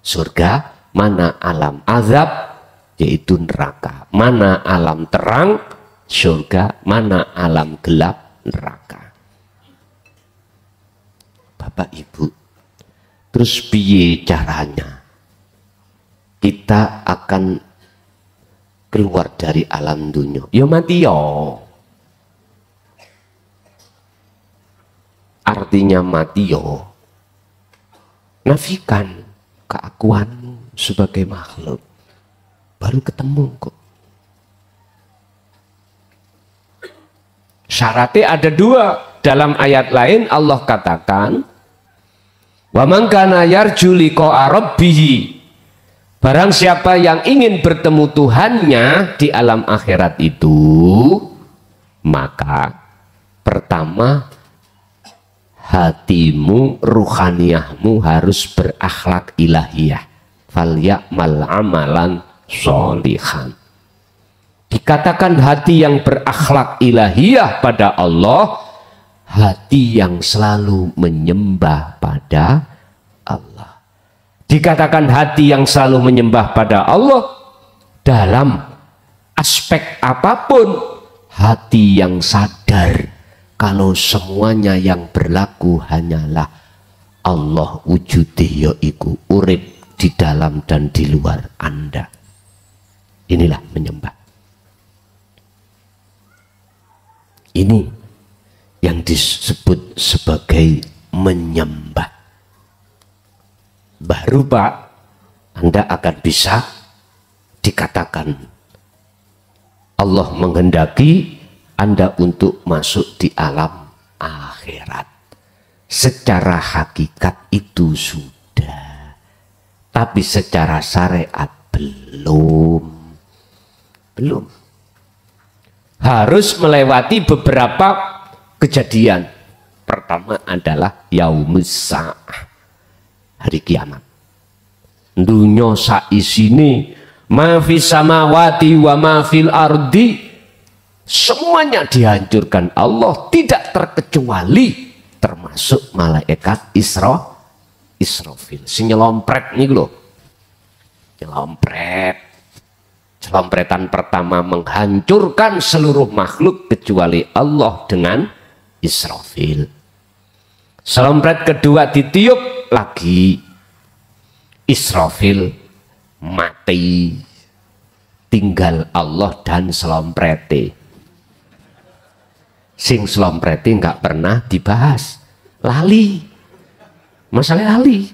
Speaker 1: surga, mana alam azab yaitu neraka, mana alam terang surga, mana alam gelap neraka. Bapak Ibu, terus piye caranya kita akan keluar dari alam dunia? Ya mati yo. Artinya mati yo, nafikan keakuanmu sebagai makhluk, baru ketemu kok. Syaratnya ada dua. Dalam ayat lain Allah katakan, wa man kana yarju liqa'a rabbih, barang siapa yang ingin bertemu Tuhannya di alam akhirat itu, maka pertama hatimu, ruhaniyahmu harus berakhlak ilahiyah. Falyamal amalan sholihan. Dikatakan hati yang berakhlak ilahiyah pada Allah, hati yang selalu menyembah pada Allah. Dikatakan hati yang selalu menyembah pada Allah dalam aspek apapun, hati yang sadar kalau semuanya yang berlaku hanyalah Allah wujudi, yaiku urip di dalam dan di luar Anda. Inilah menyembah. Ini yang disebut sebagai menyembah. Baru Pak, Anda akan bisa dikatakan Allah menghendaki Anda untuk masuk di alam akhirat. Secara hakikat itu sudah, tapi secara syariat belum. Harus melewati beberapa kejadian. Pertama adalah yaumus sa'ah, hari kiamat. Dunya saisine ma fis samawati wa ma fil ardi, semuanya dihancurkan Allah, tidak terkecuali termasuk malaikat Israfil. Si nyelompret nih loh, nyelompret. Selompretan pertama menghancurkan seluruh makhluk kecuali Allah dengan Israfil. Selompret kedua ditiup lagi, Israfil mati, tinggal Allah dan selomprete. Sing selomprete nggak pernah dibahas, lali, masalah lali,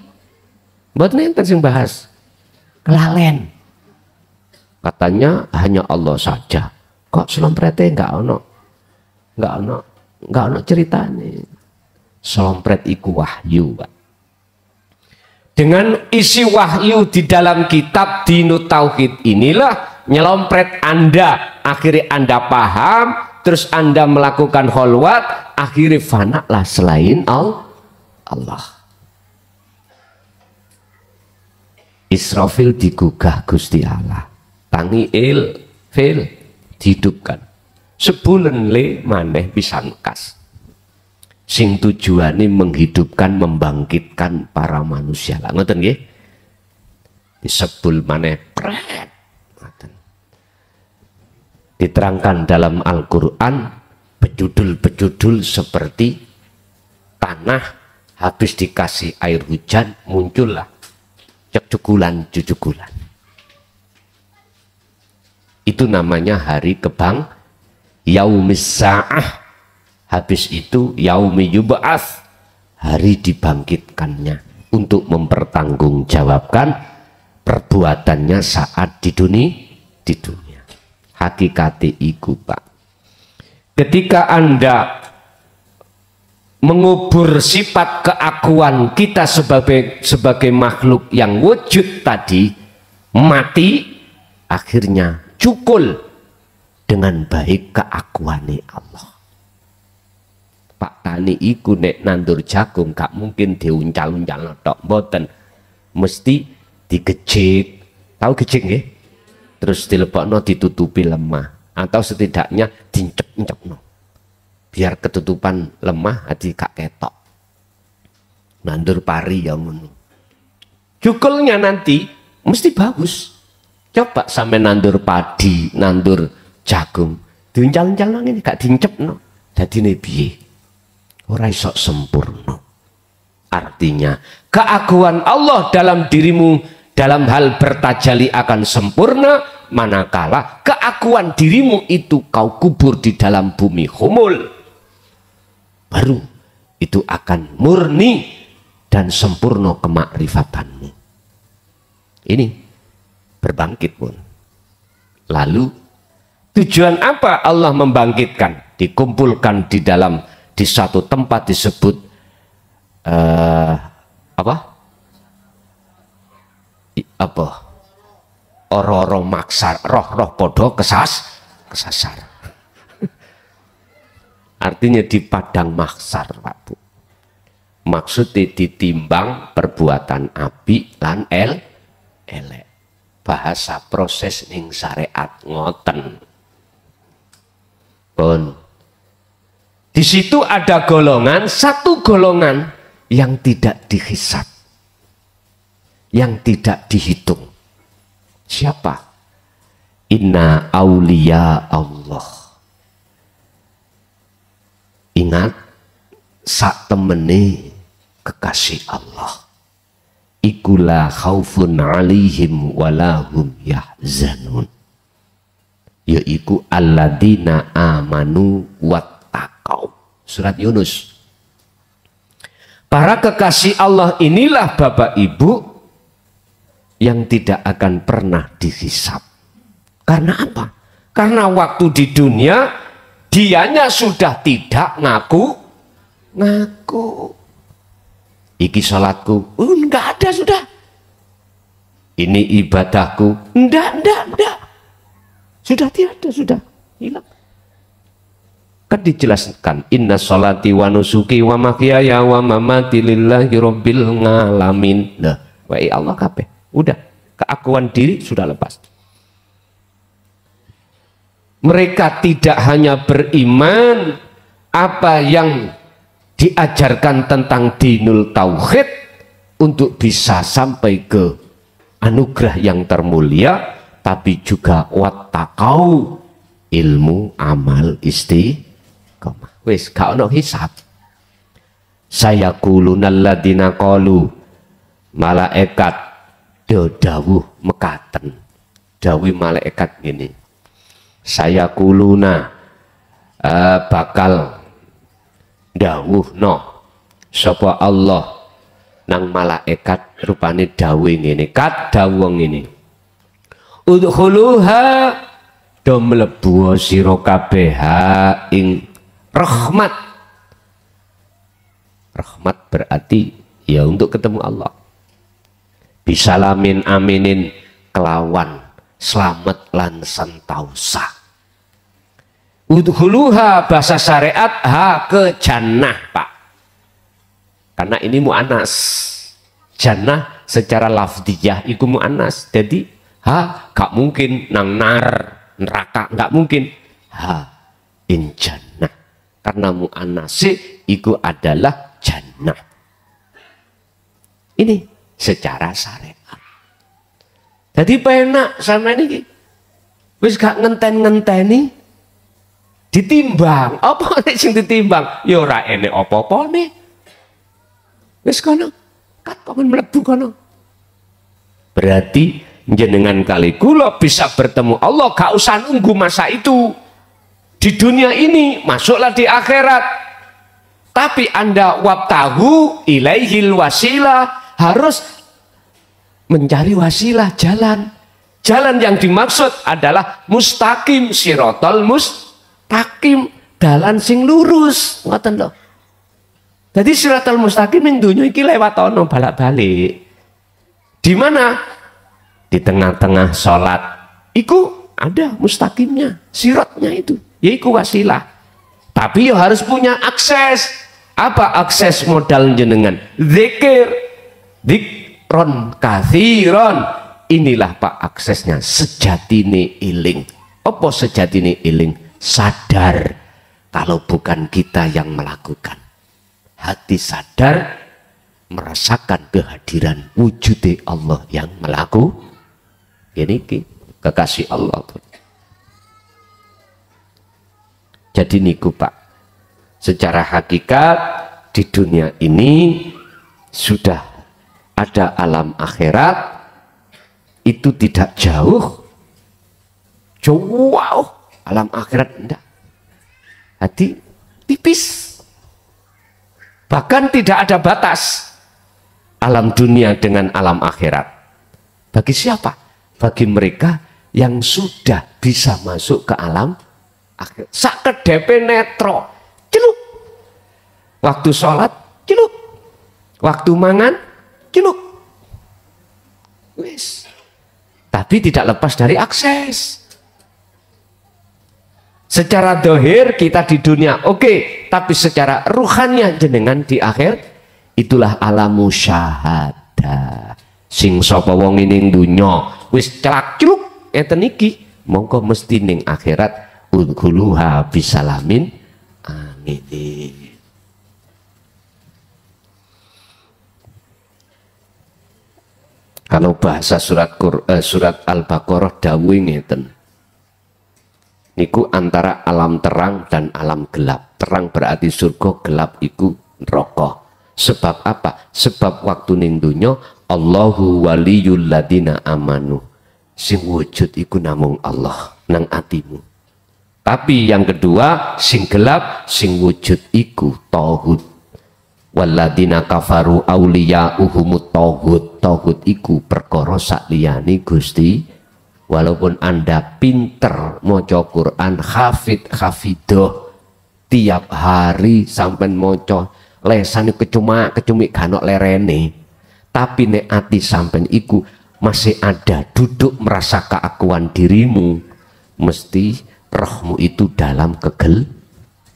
Speaker 1: buat nenten sing bahas, kelalen. Katanya hanya Allah saja. Kok selomprete nggak ono ceritanya. Selompret iku wahyu, Pak. Dengan isi wahyu di dalam kitab Dinut Tauhid inilah nyelompret Anda, akhirnya Anda paham, terus Anda melakukan kholwat, akhirnya fana lah selain Allah. Israfil digugah Gusti Allah. Tangi fil dihidupkan. Sebulan le maneh bisa ngkas. Sing tujuane menghidupkan, membangkitkan para manusia. Lah ngoten nggih. Disebul maneh pret. Ngoten. Diterangkan dalam Al-Qur'an bejudul-bejudul seperti tanah habis dikasih air hujan muncullah cecukulan-cucukulan. Itu namanya hari kebang, yaumis sa'ah. Habis itu yaumi yub'ats, hari dibangkitkannya untuk mempertanggungjawabkan perbuatannya saat di dunia. Hakikate iku, Pak. Ketika Anda mengubur sifat keakuan kita sebagai makhluk yang wujud tadi, mati, akhirnya cukul dengan baik keakuane Allah. Pak Tani iku nek nandur jagung gak mungkin diuncal-uncal tok, mboten. Mesti digejik. Tahu gejik nggih? Terus dilebokno ditutupi lemah atau setidaknya dincep-ncepno. Biar ketutupan lemah hati gak ketok. nandur pari yang ngono. Cukulnya nanti mesti bagus. Coba sampai nandur padi, nandur jagung, diuncal-uncal nang ini gak diincepno. Dadine piye? Ora iso sempurna. Artinya keagungan Allah dalam dirimu dalam hal bertajali akan sempurna, manakala keagungan dirimu itu kau kubur di dalam bumi humul, baru itu akan murni dan sempurna kemakrifatanmu. Ini berbangkit pun. Lalu tujuan apa Allah membangkitkan? Dikumpulkan di satu tempat disebut oro-oro maksar, roh-roh podo kesasar. Artinya di padang maksar, Pak Bu. Maksudnya ditimbang perbuatan api lan elek. Bahasa proses ning syariat ngoten. Pun di situ ada satu golongan yang tidak dihisab, yang tidak dihitung. Siapa? Inna auliya Allah. Ingat, sak temene kekasih Allah. Ikulah khaufun alaihim walahum yahzanun. Yaiku alladzina amanu wattaqau. Surat Yunus. Para kekasih Allah inilah Bapak Ibu yang tidak akan pernah dihisab. Karena apa? Karena waktu di dunia dianya sudah tidak ngaku. Iki salatku, enggak ada sudah. Ini ibadahku, enggak. Sudah tiada, sudah hilang. Kan dijelaskan, inna sholati wa nusuki wa mahyaya wa mamati lillahi rabbil ngalamin. Nah, wa Allah kabeh. Udah, keakuan diri sudah lepas. Mereka tidak hanya beriman apa yang diajarkan tentang dinul tauhid untuk bisa sampai ke anugerah yang termulia, tapi juga wattaqau, ilmu amal istiqomah. Wis gak ono hisab. Saya kulunal ladina qalu, malaikat dawuh mekaten. Dawuh malaikat gini. Saya kuluna bakal dawuh no sapa Allah nang malaikat rupane dawuh ngene, kat dawuh ngene. Udkhuluha do mlebu sira kabeh ing rahmat. Rahmat berarti ya untuk ketemu Allah. Bisalamin aminin kelawan selamat lan santausa. Udkhuluha bahasa syariat ke jannah, Pak. Karena ini mu'anas. Jannah secara lafdiyah itu mu'anas. Jadi gak mungkin nang neraka, gak mungkin. In jannah. Karena mu'anasi itu adalah jannah. Ini secara syariat. Jadi penak sama ini. Wis gak ngenten-ngenteni. Ditimbang, apa nek sing ditimbang? Ya ora enek apa-apane. Wis kono, kat kok mlebu kono. Berarti jenengan kali kula bisa bertemu Allah gak usah nunggu masa itu. Di dunia ini masuklah di akhirat. Tapi Anda wabtahu ilaihil wasilah, harus mencari wasilah, jalan. Jalan yang dimaksud adalah mustaqim, sirotol mustaqim, dalan sing lurus, ngoten lho. Jadi siratal mustaqim ning donya iki lewat ono balak-balik. Di mana? Di tengah-tengah salat iku ada mustaqimnya, siratnya itu, yaiku wasilah. Tapi ya harus punya akses. Apa akses modal jenengan? Zikir, dikron kathiron. Inilah Pak aksesnya, sejatine iling. Apa sejatine iling? Sadar kalau bukan kita yang melakukan. Hati sadar merasakan kehadiran wujud Allah yang melaku ini kekasih Allah. Jadi niku Pak, secara hakikat di dunia ini sudah ada alam akhirat, itu tidak jauh alam akhirat enggak, hati tipis, bahkan tidak ada batas alam dunia dengan alam akhirat. Bagi siapa? Bagi mereka yang sudah bisa masuk ke alam akhirat. Sakedep netro celuk, waktu sholat celuk, waktu mangan celuk, wis. Tapi tidak lepas dari akses. Secara dohir kita di dunia oke, tapi secara ruhannya jenengan di akhir, itulah alam musyahadah. Sing sapa wong ning dunya wis celak celuk enten iki, mongko mesti ning akhirat udkhuluha bisalamin amin. Kalau bahasa surat Al-Baqarah dawuh ngeten. Niku antara alam terang dan alam gelap. Terang berarti surga, gelap iku neraka. Sebab apa? Sebab waktu ning donya Allahu waliyul ladina amanu. Sing wujud iku namung Allah nang atimu. Tapi yang kedua, sing gelap, sing wujud iku tauhid. Waladina kafaru awliya'uhumut tauhid. Tauhid iku perkara sakliyane Gusti. Walaupun Anda pinter maca Quran, hafidoh tiap hari sampai maca lesan kecumik ganok lerene, tapi nek ati sampai iku masih ada duduk merasa keakuan dirimu, mesti rohmu itu dalam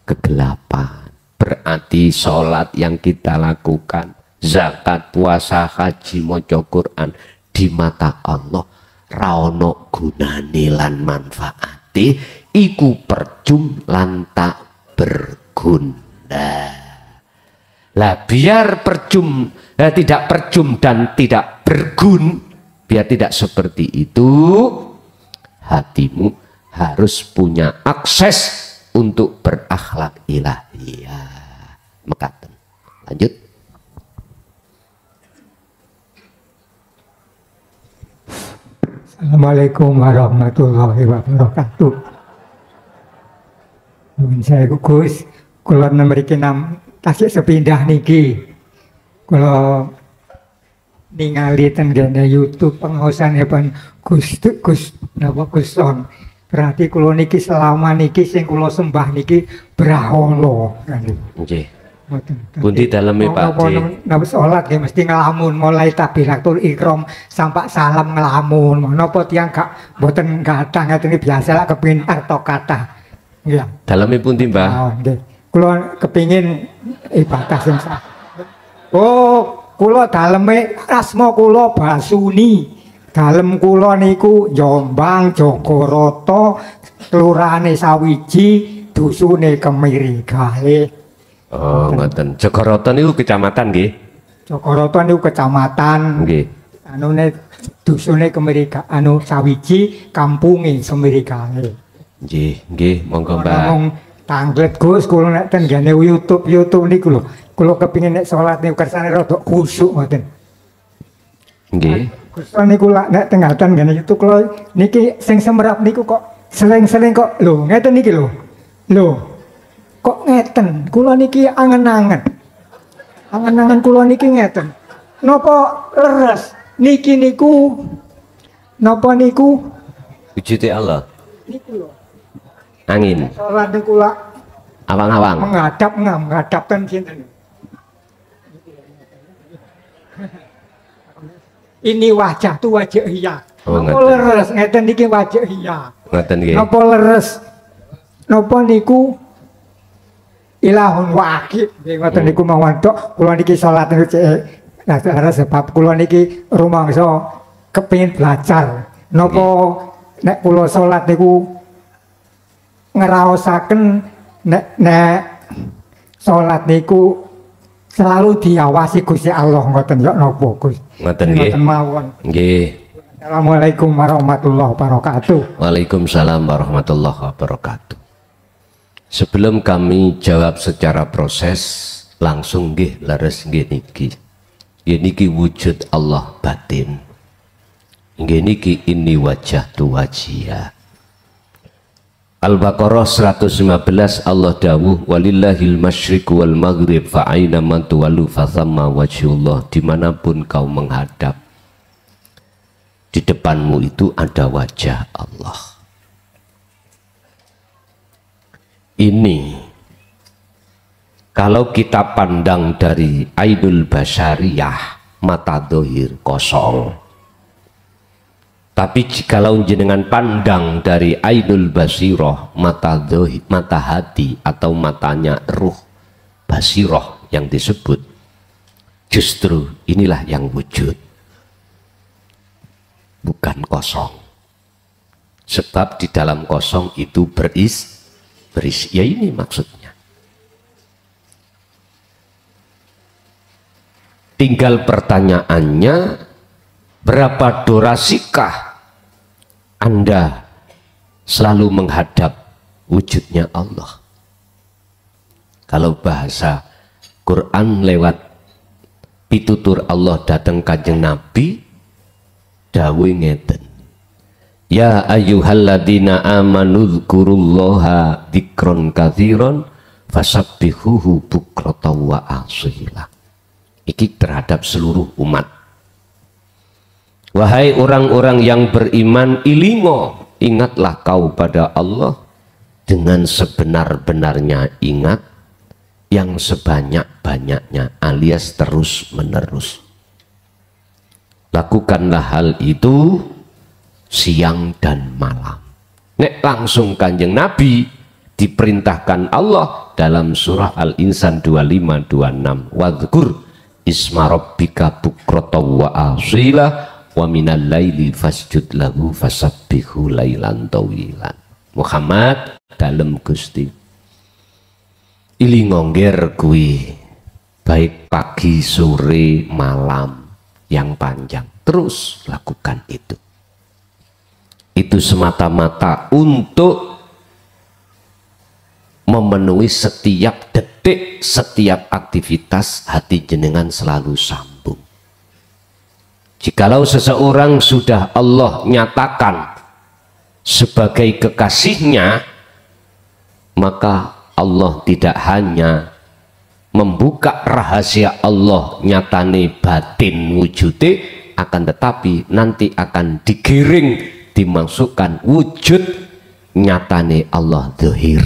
Speaker 1: kegelapan. Berarti sholat yang kita lakukan, zakat, puasa, haji, maca Quran di mata Allah raono gunane lan manfaati, iku percum lan tak berguna. Lah biar percum, tidak percum dan tidak bergun, biar tidak seperti itu, hatimu harus punya akses untuk berakhlak ilahiyah. Mekaten. Lanjut.
Speaker 3: Assalamualaikum warahmatullahi wabarakatuh. Saya Gus, kula mriki tasik sepindah niki. Kula ningali teng YouTube pengaosanipun Gus Son. Berarti kula niki selama niki sing kula sembah niki brahala.
Speaker 1: Nggih. Pundi daleme Pak J?
Speaker 3: Nek salat nggih mesti ngelamun mulai takbiratul ihram sampai salam ngelamun. Menapa tiyang gak mboten gathah ngeten biasa lak kepengin arta kathah. Nggih.
Speaker 1: Daleme pundi, Mbah?
Speaker 3: Oh, nggih. Kula kepengin ibadah sing sah. Oh, kula daleme asma kula Basuni. Dalem kula niku Jombang, Jogoroto, kelurahane Sawiji, dusune Kemiri Galih.
Speaker 1: Oh, ngoten. Jogoroto niku kecamatan nggih.
Speaker 3: Jogoroto niku kecamatan.
Speaker 1: Nggih.
Speaker 3: Anune dusune Kemiri Sawiji, kampunge Semiri Galih.
Speaker 1: Nggih, monggo Mbah.
Speaker 3: Tanglet Gus kula nek ten gene YouTube niku lho. Kula kepengin nek salat niku kersane rada khusyuk ngoten.
Speaker 1: Nggih.
Speaker 3: Gus niku lak nek tengatan gene YouTube kula niki sing semerap niku kok seleng-seleng kok lho ngeten niki lho. Lho. Kok ngeten? Kula niki angen-angen. Angen-angen kula niki ngeten. Napa leres? Niki niku napa niku?
Speaker 1: Wujude Allah.
Speaker 3: Niku lho.
Speaker 1: Angin.
Speaker 3: Salat niku lak
Speaker 1: Awang-awang.
Speaker 3: menghadap ten sinten. Ini wajah tu wajah iya.
Speaker 1: Oh,
Speaker 3: napa leres ngeten niki wajah iya.
Speaker 1: Ngoten nggih.
Speaker 3: Napa leres? Napa niku ilahun wahid. Nggih ngoten niku mawon tok. Kula niki salat niku leres sebab kula niki rumangsa kepengin belajar. Napa nek kula salat niku ngraosaken nek salat niku selalu diawasi Gusti Allah ngoten yo napa Gus.
Speaker 1: Ngoten nggih.
Speaker 3: Ngoten mawon.
Speaker 1: Nggih.
Speaker 3: Assalamualaikum warahmatullahi wabarakatuh.
Speaker 1: Waalaikumsalam warahmatullahi wabarakatuh. Sebelum kami jawab secara proses, langsung nggih leres nggih niki. Nggih niki wujud Allah batin. Nggih niki ini wajah tu wajia. Al-Baqarah 115 Allah dawuh walillahil masyriq wal maghrib fa aina man tuwallu fa thamma wajhullah. Dimanapun kau menghadap, di depanmu itu ada wajah Allah. Ini kalau kita pandang dari ainul basyariyah, mata dohir kosong. Tapi jikalau jenengan pandang dari ainul basiroh, mata dohir, mata hati atau matanya ruh basiroh yang disebut, justru inilah yang wujud, bukan kosong. Sebab di dalam kosong itu berisi, ya ini maksudnya. Tinggal pertanyaannya, berapa durasikah Anda selalu menghadap wujudnya Allah? Kalau bahasa Quran lewat pitutur Allah datang kanjeng Nabi, dawuh ngeten, ya ayyuhalladzina amanu dzkurullaha dzikron katsiron fasabbihuhu bukratan wa asila. Iki terhadap seluruh umat. Wahai orang-orang yang beriman, ilingo, ingatlah kau pada Allah dengan sebenar-benarnya ingat, yang sebanyak-banyaknya alias terus menerus. Lakukanlah hal itu siang dan malam. Nek langsung kanjeng Nabi diperintahkan Allah dalam surah Al-Insan 25-26, wadhkur isma rabbika bukratan wa asila wa minal laili fasjud lahu fasabbihu lailan tawilan. Muhammad dalem Gusti ilingongger kuwi baik pagi sore malam yang panjang, terus lakukan itu. Itu semata-mata untuk memenuhi setiap detik, setiap aktivitas hati jenengan selalu sambung. Jikalau seseorang sudah Allah nyatakan sebagai kekasihnya, maka Allah tidak hanya membuka rahasia Allah nyatane batin wujude, akan tetapi nanti akan digiring, dimasukkan wujud nyatane Allah zahir.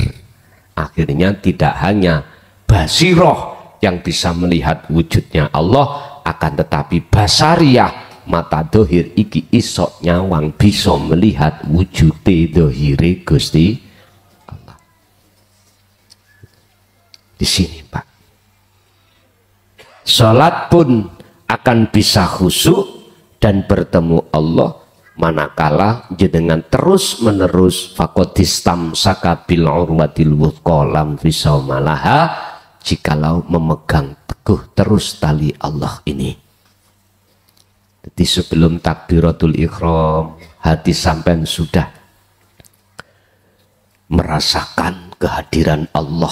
Speaker 1: Akhirnya tidak hanya basiroh yang bisa melihat wujudnya Allah, akan tetapi basariyah, mata dohir iki isok nyawang bisa melihat wujude dohire Gusti Allah. Di sini Pak, salat pun akan bisa khusyuk dan bertemu Allah manakala jenengan terus menerus faqadistam sakabil urwatil wuthqa lam fisawmalaha, jikalau memegang teguh terus tali Allah ini. Jadi sebelum takbiratul ihram, hati sampean sudah merasakan kehadiran Allah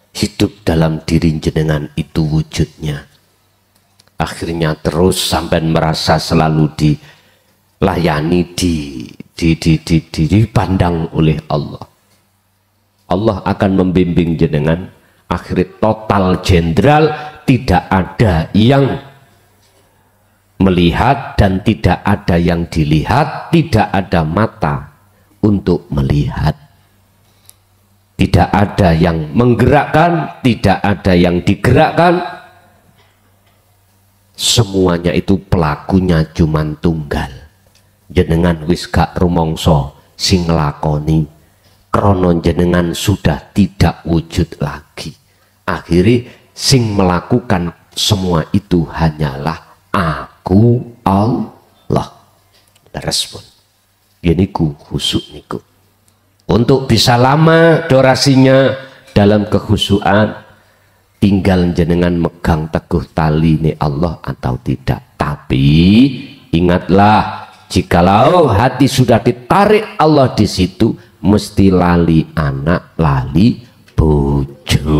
Speaker 1: hidup dalam diri jenengan, itu wujudnya. Akhirnya terus sampean merasa selalu dilayani, dipandang oleh Allah. Allah akan membimbing jenengan, akhirnya total jenderal, tidak ada yang melihat dan tidak ada yang dilihat, tidak ada mata untuk melihat, tidak ada yang menggerakkan, tidak ada yang digerakkan, semuanya itu pelakunya cuman tunggal. Jenengan wis gak rumangsa sing nglakoni, krana jenengan sudah tidak wujud lagi. Akhirnya sing melakukan semua itu hanyalah aku Allah. Respon ini ku khusyuk niku. Untuk bisa lama durasinya dalam kekhusyuan, tinggal jenengan megang teguh tali ini Allah atau tidak. Tapi ingatlah, jikalau hati sudah ditarik Allah di situ, mesti lali anak, lali bojo.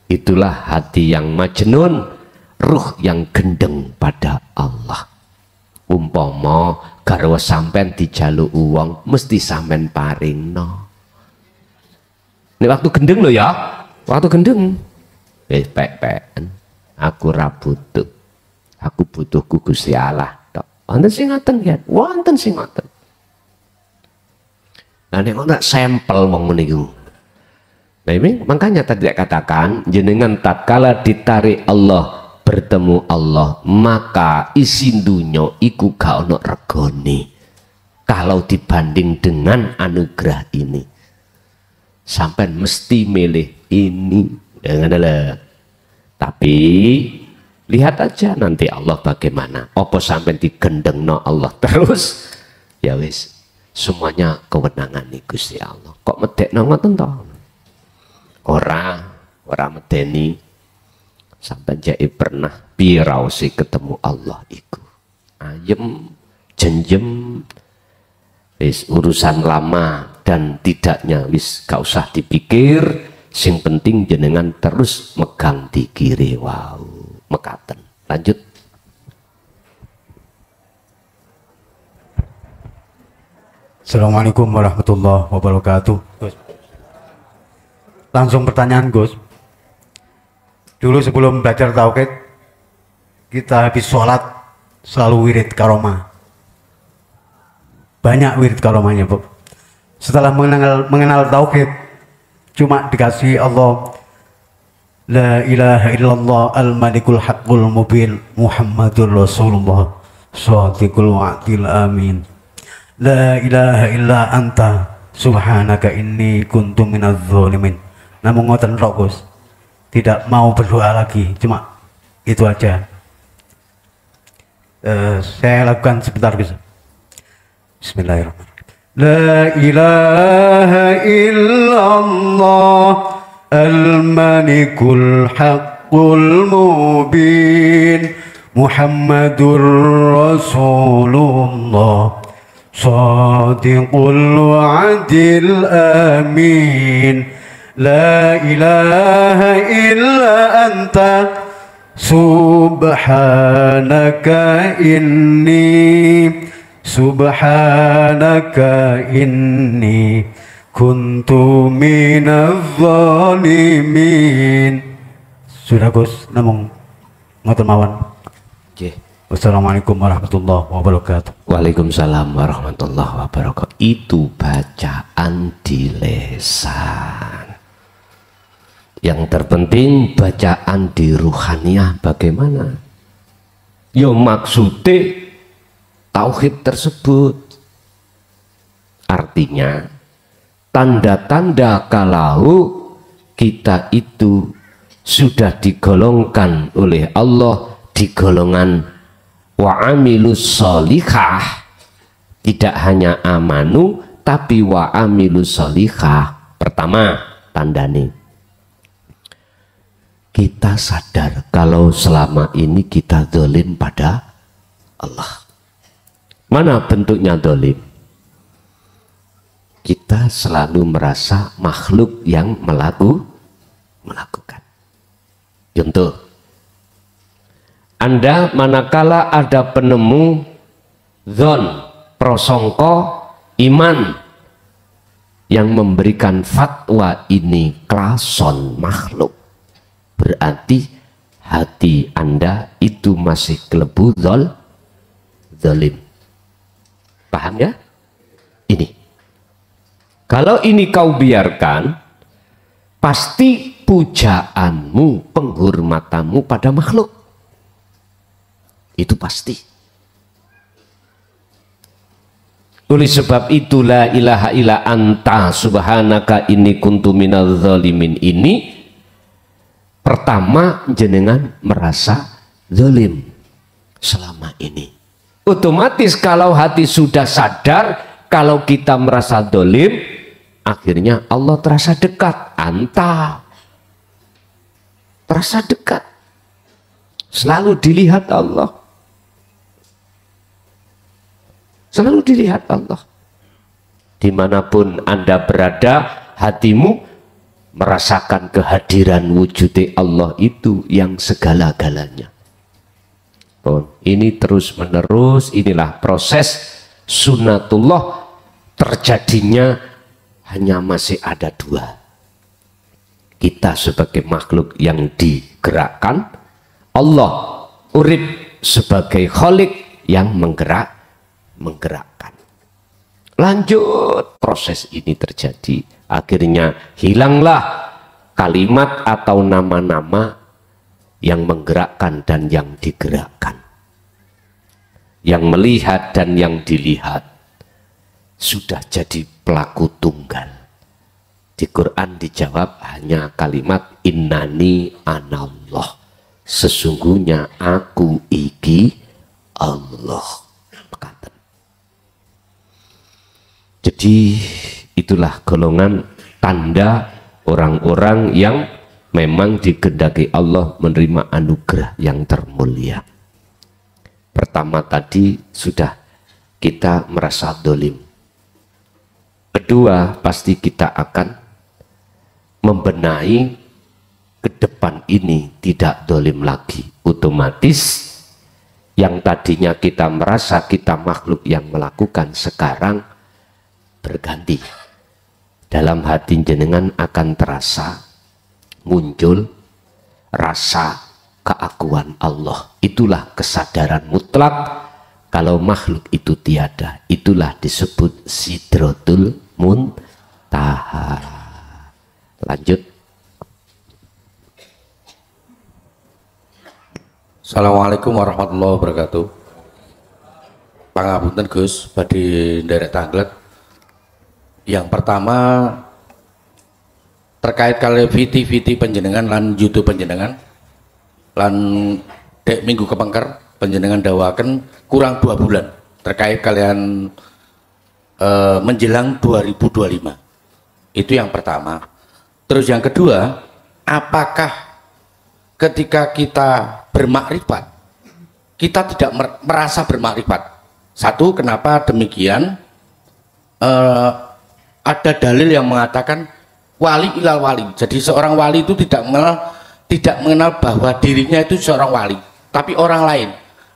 Speaker 1: Itulah hati yang majnun, ruh yang gendeng pada Allah. Umpama garwa sampean dijaluk uang, mesti sampean paringno. Ini waktu gendeng lo ya, waktu gendeng. Pek-peken, aku ra butuh, aku butuh Gusti Allah. Wonten sing ngoten ya, wonten sing ngoten. Nah nek kok sampel wong niku. Nah ini makanya tadi katakan jenengan tatkala ditarik Allah bertemu Allah, maka isi dunya iku gak ono regane kalau dibanding dengan anugerah ini. Sampai mesti milih ini, jangan. Tapi lihat aja nanti Allah bagaimana. Apa sampai digendengno Allah terus, ya wis semuanya kewenangan nih Gusti Allah. Kok medekno ngoten to? Ora medeni. Sampai jadi pernah pirausi ketemu Allah iku ayem jenjem, wis urusan lama dan tidaknya wis gak usah dipikir, sing penting jenengan terus megang di kiri. Wow, mekaten. Lanjut.
Speaker 4: Assalamualaikum warahmatullahi wabarakatuh. Gus, langsung pertanyaan Gus. Dulu sebelum belajar tauhid, kita habis sholat selalu wirid karomah. Banyak wirid karomahnya, Bu. Setelah mengenal tauhid, cuma dikasih Allah la ilaha illallah al-malikul haqqul mubin Muhammadur Rasulullah shadiqul wa'dil amin. La ilaha illa anta subhanaka inni kuntu minadz zalimin. Namun ngoten Gus, tidak mau berdoa lagi, cuma itu aja. Saya lakukan sebentar Gus. Bismillahirrahmanirrahim. La ilaha illallah al-malikul haqqul mubin Muhammadur Rasulullah shadiqul wa'dil amin. La ilaha illa anta subhanaka inni kuntu minadz zalimin. Sudah Gus, namung ngoten mawon.
Speaker 1: Nggih.
Speaker 4: Wassalamualaikum warahmatullahi wabarakatuh.
Speaker 1: Waalaikumsalam warahmatullahi wabarakatuh. Itu bacaan di lesan. Yang terpenting bacaan di ruhaniyah bagaimana? Yo maksudnya tauhid tersebut. Artinya tanda-tanda kalau kita itu sudah digolongkan oleh Allah di golongan wa'amilus sholihah, tidak hanya amanu tapi wa'amilus sholihah. Pertama tandane kita sadar kalau selama ini kita zalim pada Allah. Mana bentuknya zalim? Kita selalu merasa makhluk yang melakukan. Contoh, Anda manakala ada penemu zon, prasangka, iman yang memberikan fatwa ini klason makhluk, berarti hati Anda itu masih kelebu zalim. Paham ya? Ini. Kalau ini kau biarkan, pasti pujaanmu, penghormatanmu pada makhluk. Itu pasti. Oleh sebab itu la ilaha illa anta subhanaka inni kuntu minadz zalimin ini pertama jenengan merasa zalim selama ini. Otomatis kalau hati sudah sadar kalau kita merasa zalim, akhirnya Allah terasa dekat. Anta terasa dekat. Selalu dilihat Allah. Selalu dilihat Allah. Dimanapun Anda berada, hatimu merasakan kehadiran wujud Allah itu yang segala-galanya. Ini terus menerus, inilah proses sunatullah terjadinya. Hanya masih ada dua. Kita sebagai makhluk yang digerakkan, Allah urip sebagai khalik yang menggerakkan. Lanjut proses ini terjadi. Akhirnya hilanglah kalimat atau nama-nama yang menggerakkan dan yang digerakkan. Yang melihat dan yang dilihat sudah jadi pelaku tunggal. Di Quran dijawab hanya kalimat innani anallah. Sesungguhnya aku iki Allah. Jadi itulah golongan tanda orang-orang yang memang dikehendaki Allah menerima anugerah yang termulia. Pertama tadi sudah kita merasa dolim. Kedua, pasti kita akan membenahi ke depan ini tidak dolim lagi. Otomatis yang tadinya kita merasa kita makhluk yang melakukan, sekarang berganti. Dalam hati jenengan akan terasa muncul rasa keakuan Allah. Itulah kesadaran mutlak kalau makhluk itu tiada. Itulah disebut Sidratul Muntaha. Lanjut.
Speaker 5: Assalamualaikum warahmatullahi wabarakatuh. Pangapunten Gus, badhe nderek tanglet. Yang pertama terkait kali viti panjenengan lan YouTube panjenengan lan dek minggu kepengker panjenengan dawaken kurang 2 bulan terkait kalian menjelang 2025. Itu yang pertama. Terus yang kedua, apakah ketika kita bermakrifat kita tidak merasa bermakrifat? Satu, kenapa demikian? Ada dalil yang mengatakan wali ilal wali. Jadi seorang wali itu tidak mengenal bahwa dirinya itu seorang wali, tapi orang lain.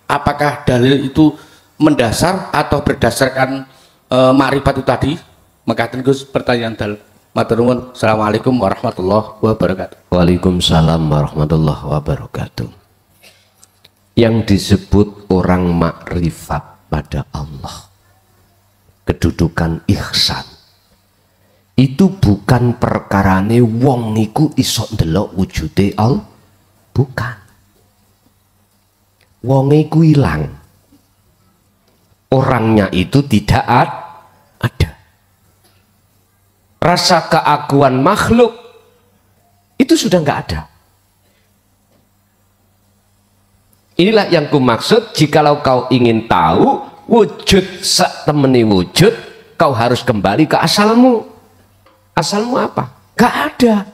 Speaker 5: Apakah dalil itu mendasar atau berdasarkan makrifat itu tadi? Mekaten Gus, pertanyaan dalil. Matur nuwun. Assalamualaikum warahmatullahi wabarakatuh.
Speaker 1: Waalaikumsalam warahmatullahi wabarakatuh. Yang disebut orang makrifat pada Allah, kedudukan ihsan, itu bukan perkarane wong niku iso ndelok wujude Allah, bukan. Wong iku ilang, orangnya itu tidak ada. Rasa keakuan makhluk itu sudah nggak ada. Inilah yang kumaksud, jikalau kau ingin tahu wujud sak temeni wujud, kau harus kembali ke asalmu. Asalmu apa? Gak ada.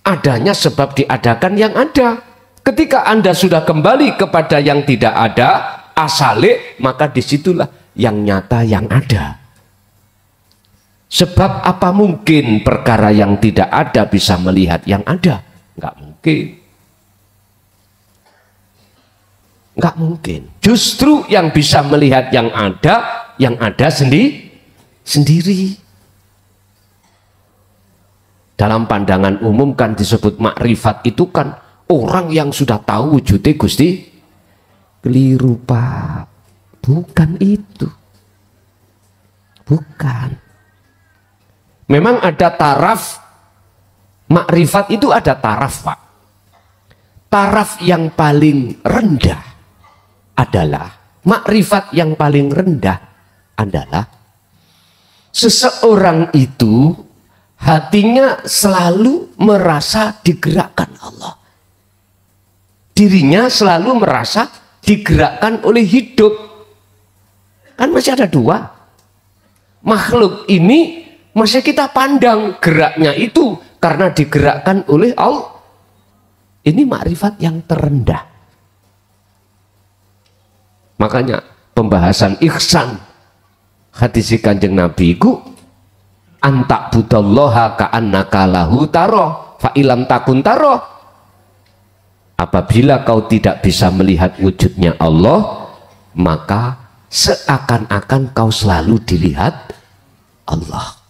Speaker 1: Adanya sebab diadakan yang ada. Ketika Anda sudah kembali kepada yang tidak ada, asale, maka disitulah yang nyata yang ada. Sebab apa mungkin perkara yang tidak ada bisa melihat yang ada? Nggak mungkin. Nggak mungkin. Justru yang bisa melihat yang ada sendiri. Dalam pandangan umum kan disebut makrifat itu kan orang yang sudah tahu wujudnya Gusti. Keliru Pak, bukan itu, bukan. Memang ada taraf makrifat, itu ada taraf Pak. Taraf yang paling rendah adalah makrifat, yang paling rendah adalah seseorang itu hatinya selalu merasa digerakkan Allah. Dirinya selalu merasa digerakkan oleh hidup. Kan masih ada dua. Makhluk ini masih kita pandang geraknya itu karena digerakkan oleh Ini makrifat yang terendah. Makanya pembahasan ihsan hadis Kanjeng Nabi ku antak budallaha ka'annaka lahu taro fa ilam takun taro. Apabila kau tidak bisa melihat wujudnya Allah, maka seakan-akan kau selalu dilihat Allah.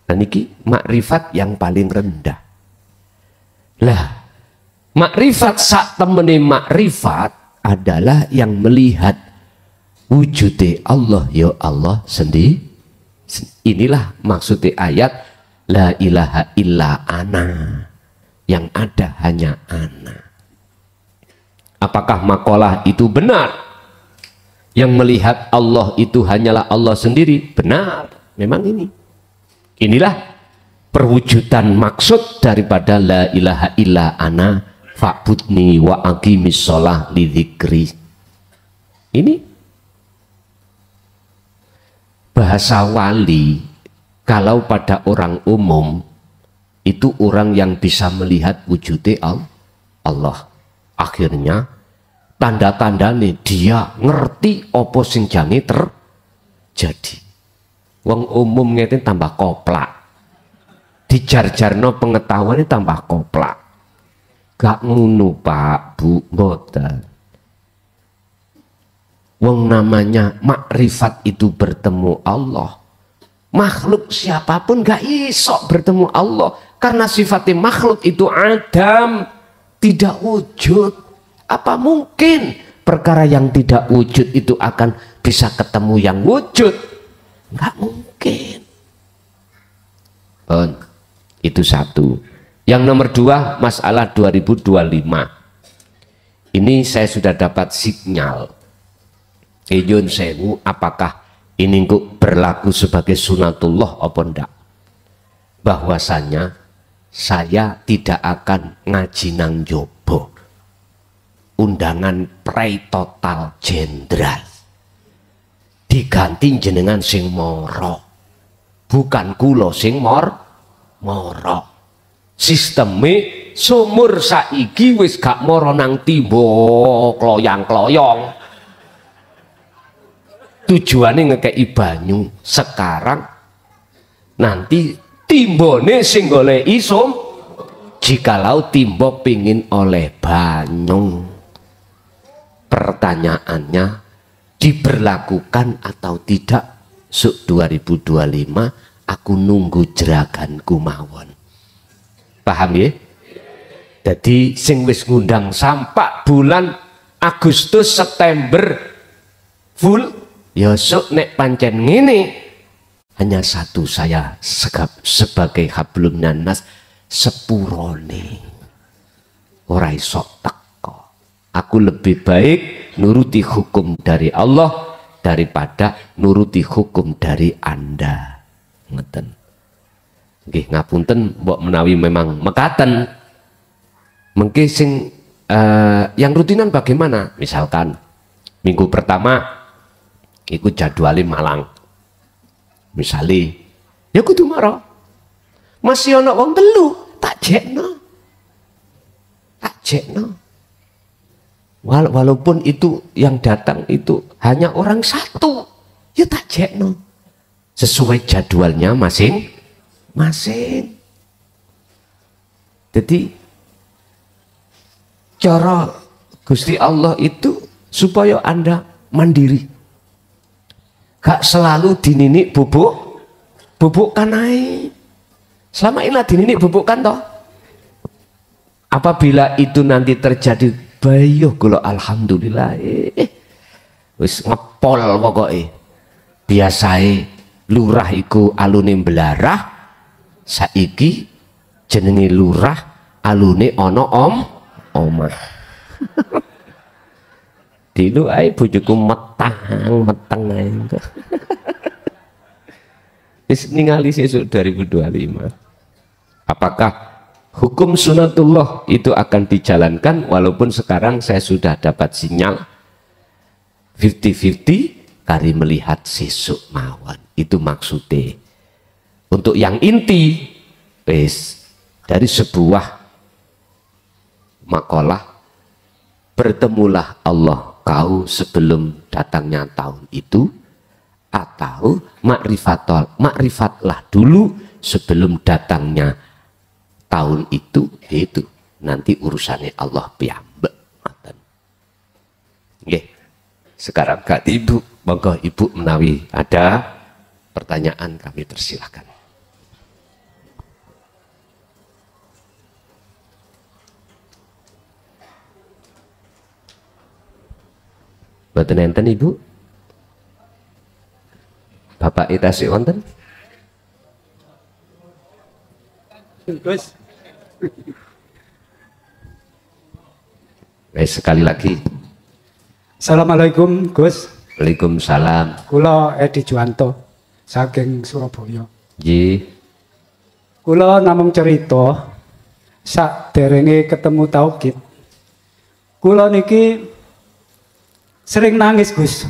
Speaker 1: Dan ini makrifat yang paling rendah. Lah, makrifat sak temene makrifat adalah yang melihat wujudnya Allah, ya Allah sendiri. Inilah maksudnya ayat la ilaha illa ana, yang ada hanya ana. Apakah makalah itu benar? Yang melihat Allah itu hanyalah Allah sendiri? Benar, memang ini. Inilah perwujudan maksud daripada la ilaha illa ana fa'budni wa aqimis sholah li dzikri. Ini bahasa wali. Kalau pada orang umum itu orang yang bisa melihat wujudnya Allah. Akhirnya tanda-tanda nih dia ngerti apa sing jange terjadi. Wong umum ngeten tambah koplak, dijar-jarno pengetahuannya tambah koplak. Gak ngono Pak Bu, mboten. Wong namanya makrifat itu bertemu Allah. Makhluk siapapun gak iso bertemu Allah, karena sifatnya makhluk itu adam, tidak wujud. Apa mungkin perkara yang tidak wujud itu akan bisa ketemu yang wujud? Nggak mungkin. Itu satu. Yang nomor dua, masalah 2025. Ini saya sudah dapat sinyal. Yun sewu, apakah ini kok berlaku sebagai sunatullah apa enggak? Bahwasanya saya tidak akan ngaji nang jobo. Undangan prei total jenderal. Diganti jenengan sing moro, bukan kulo sing moro. Sisteme sumur saiki wis gak moro nang timbo kloyang-kloyong. Tujuannya ngekei banyu. Sekarang nanti timbone sing goleki jikalau timbo pingin oleh banyu. Pertanyaannya, diberlakukan atau tidak? Suk 2025 aku nunggu jeraganku mawon. Paham ya? Jadi sing wis ngundang sampai bulan Agustus September full ya suk nek pancen ngene, hanya satu saya sebagai hablum nanas sepurone ora iso teko. Aku lebih baik nuruti hukum dari Allah daripada nuruti hukum dari Anda. Ngeten. Nggih ngapunten mbok menawi memang mekaten. Mengki sing yang rutinan bagaimana? Misalkan minggu pertama ikut jadwalin Malang. Misale ya kudu mara. Masih ana wong telu, tak jekno. Tak jekno. Walaupun itu yang datang itu hanya orang satu, ya tak jekno. Sesuai jadwalnya masing-masing. Jadi cara Gusti Allah itu supaya Anda mandiri. Gak selalu dininik bubuk kanai. Selama ini dininik bubuk kan toh. Apabila itu nanti terjadi, bayuh kula alhamdulillah wis ngepol pokoke. Biasae lurah iku alune mblarah, saiki jenenge lurah alune ana omah. Dulu ae bojoku metang ae. Wis ningali sesuk 2025. Apakah hukum sunatullah itu akan dijalankan? Walaupun sekarang saya sudah dapat sinyal 50-50 kari melihat sesuk mawon. Itu maksudnya. Untuk yang inti wis dari sebuah makalah, bertemulah Allah kau sebelum datangnya tahun itu, atau makrifatlah dulu sebelum datangnya tahun itu nanti urusannya Allah piyambak. Nggih. Sekarang gak ibu, monggo ibu menawi ada pertanyaan kami persilahkan. Mboten enten ibu? Bapak tasih wonten?
Speaker 6: Gus.
Speaker 1: Sekali lagi.
Speaker 6: Assalamualaikum Gus.
Speaker 1: Waalaikumsalam.
Speaker 6: Kula Edi Juwanto saking Surabaya.
Speaker 1: Nggih.
Speaker 6: Kula namung cerita saderenge ketemu tauhid. Kula niki sering nangis Gus.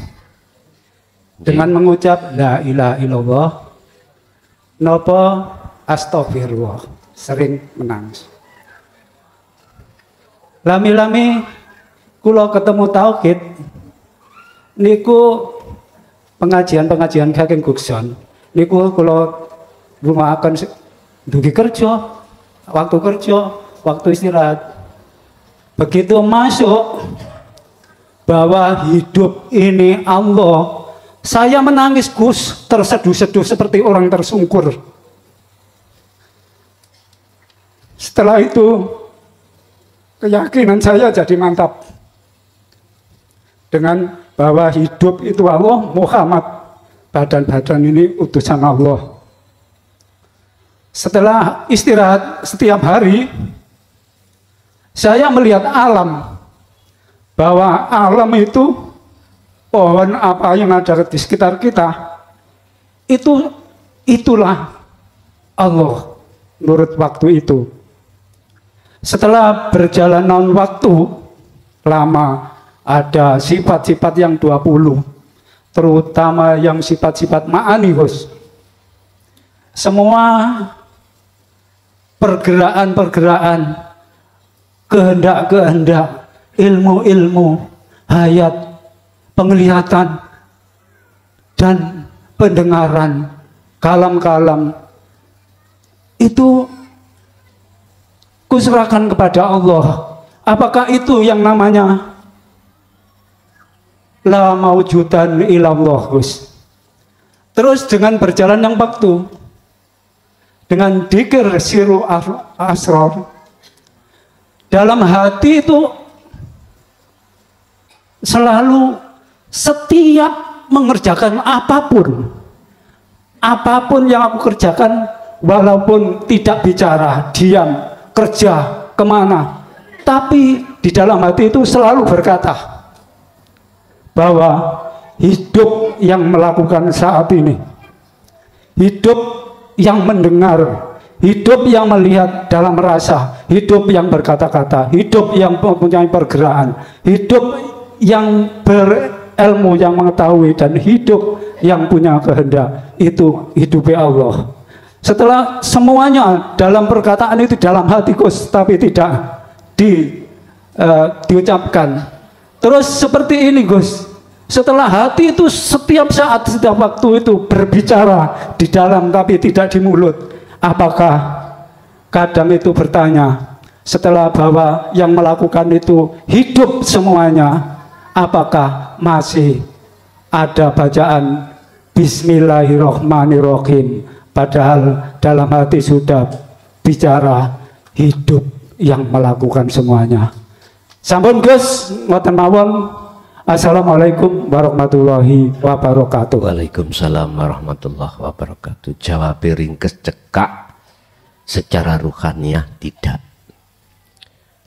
Speaker 6: Dengan mengucap la ilaha illallah napa astagfirullah, sering menangis. Lami-lami kula ketemu tauhid niku pengajian-pengajian saking Gukson niku kula rumahaken dugi kerja, waktu istirahat. Begitu masuk bahwa hidup ini Allah, saya menangis Gus, terseduh-seduh seperti orang tersungkur. Setelah itu keyakinan saya jadi mantap dengan bahwa hidup itu Allah, Muhammad, badan-badan ini utusan Allah. Setelah istirahat setiap hari, saya melihat alam, bahwa alam itu pohon apa yang ada di sekitar kita, itulah Allah menurut waktu itu. Setelah berjalanan waktu lama, ada sifat-sifat yang 20, terutama yang sifat-sifat ma'ani Gus. Semua pergerakan-pergerakan, kehendak-kehendak, ilmu-ilmu, hayat, penglihatan, dan pendengaran, kalam-kalam, itu kuserahkan kepada Allah. Apakah itu yang namanya la maujudan ilallah Gus? Terus dengan berjalan yang waktu, dengan dzikir siru asrar, dalam hati itu selalu setiap mengerjakan apapun yang aku kerjakan, walaupun tidak bicara, diam, kerja, kemana, tapi di dalam hati itu selalu berkata bahwa hidup yang melakukan saat ini, hidup yang mendengar, hidup yang melihat dalam rasa, hidup yang berkata-kata, hidup yang mempunyai pergerakan, hidup yang berilmu, yang mengetahui, dan hidup yang punya kehendak, itu hidupnya Allah. Setelah semuanya dalam perkataan itu dalam hati Gus, tapi tidak diucapkan. Terus seperti ini Gus, setelah hati itu setiap saat, setiap waktu itu berbicara di dalam tapi tidak di mulut. Apakah kadang itu bertanya, setelah bahwa yang melakukan itu hidup semuanya, apakah masih ada bacaan Bismillahirrahmanirrahim, padahal dalam hati sudah bicara hidup yang melakukan semuanya. Sampun Gus, ngoten mawon. Assalamualaikum warahmatullahi wabarakatuh.
Speaker 1: Waalaikumsalam warahmatullahi wabarakatuh. Jawab ringkes cekak. Secara ruhaniah tidak,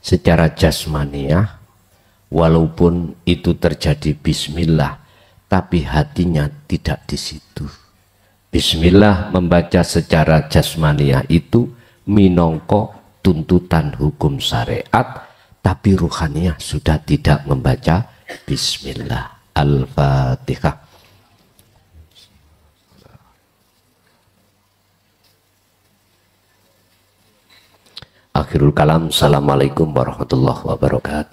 Speaker 1: secara jasmaniah walaupun itu terjadi bismillah, tapi hatinya tidak di situ. Bismillah membaca secara jasmaniah itu minangka tuntutan hukum syariat, tapi ruhaniah sudah tidak membaca bismillah. Al-Fatihah. Akhirul kalam. Assalamualaikum warahmatullahi wabarakatuh.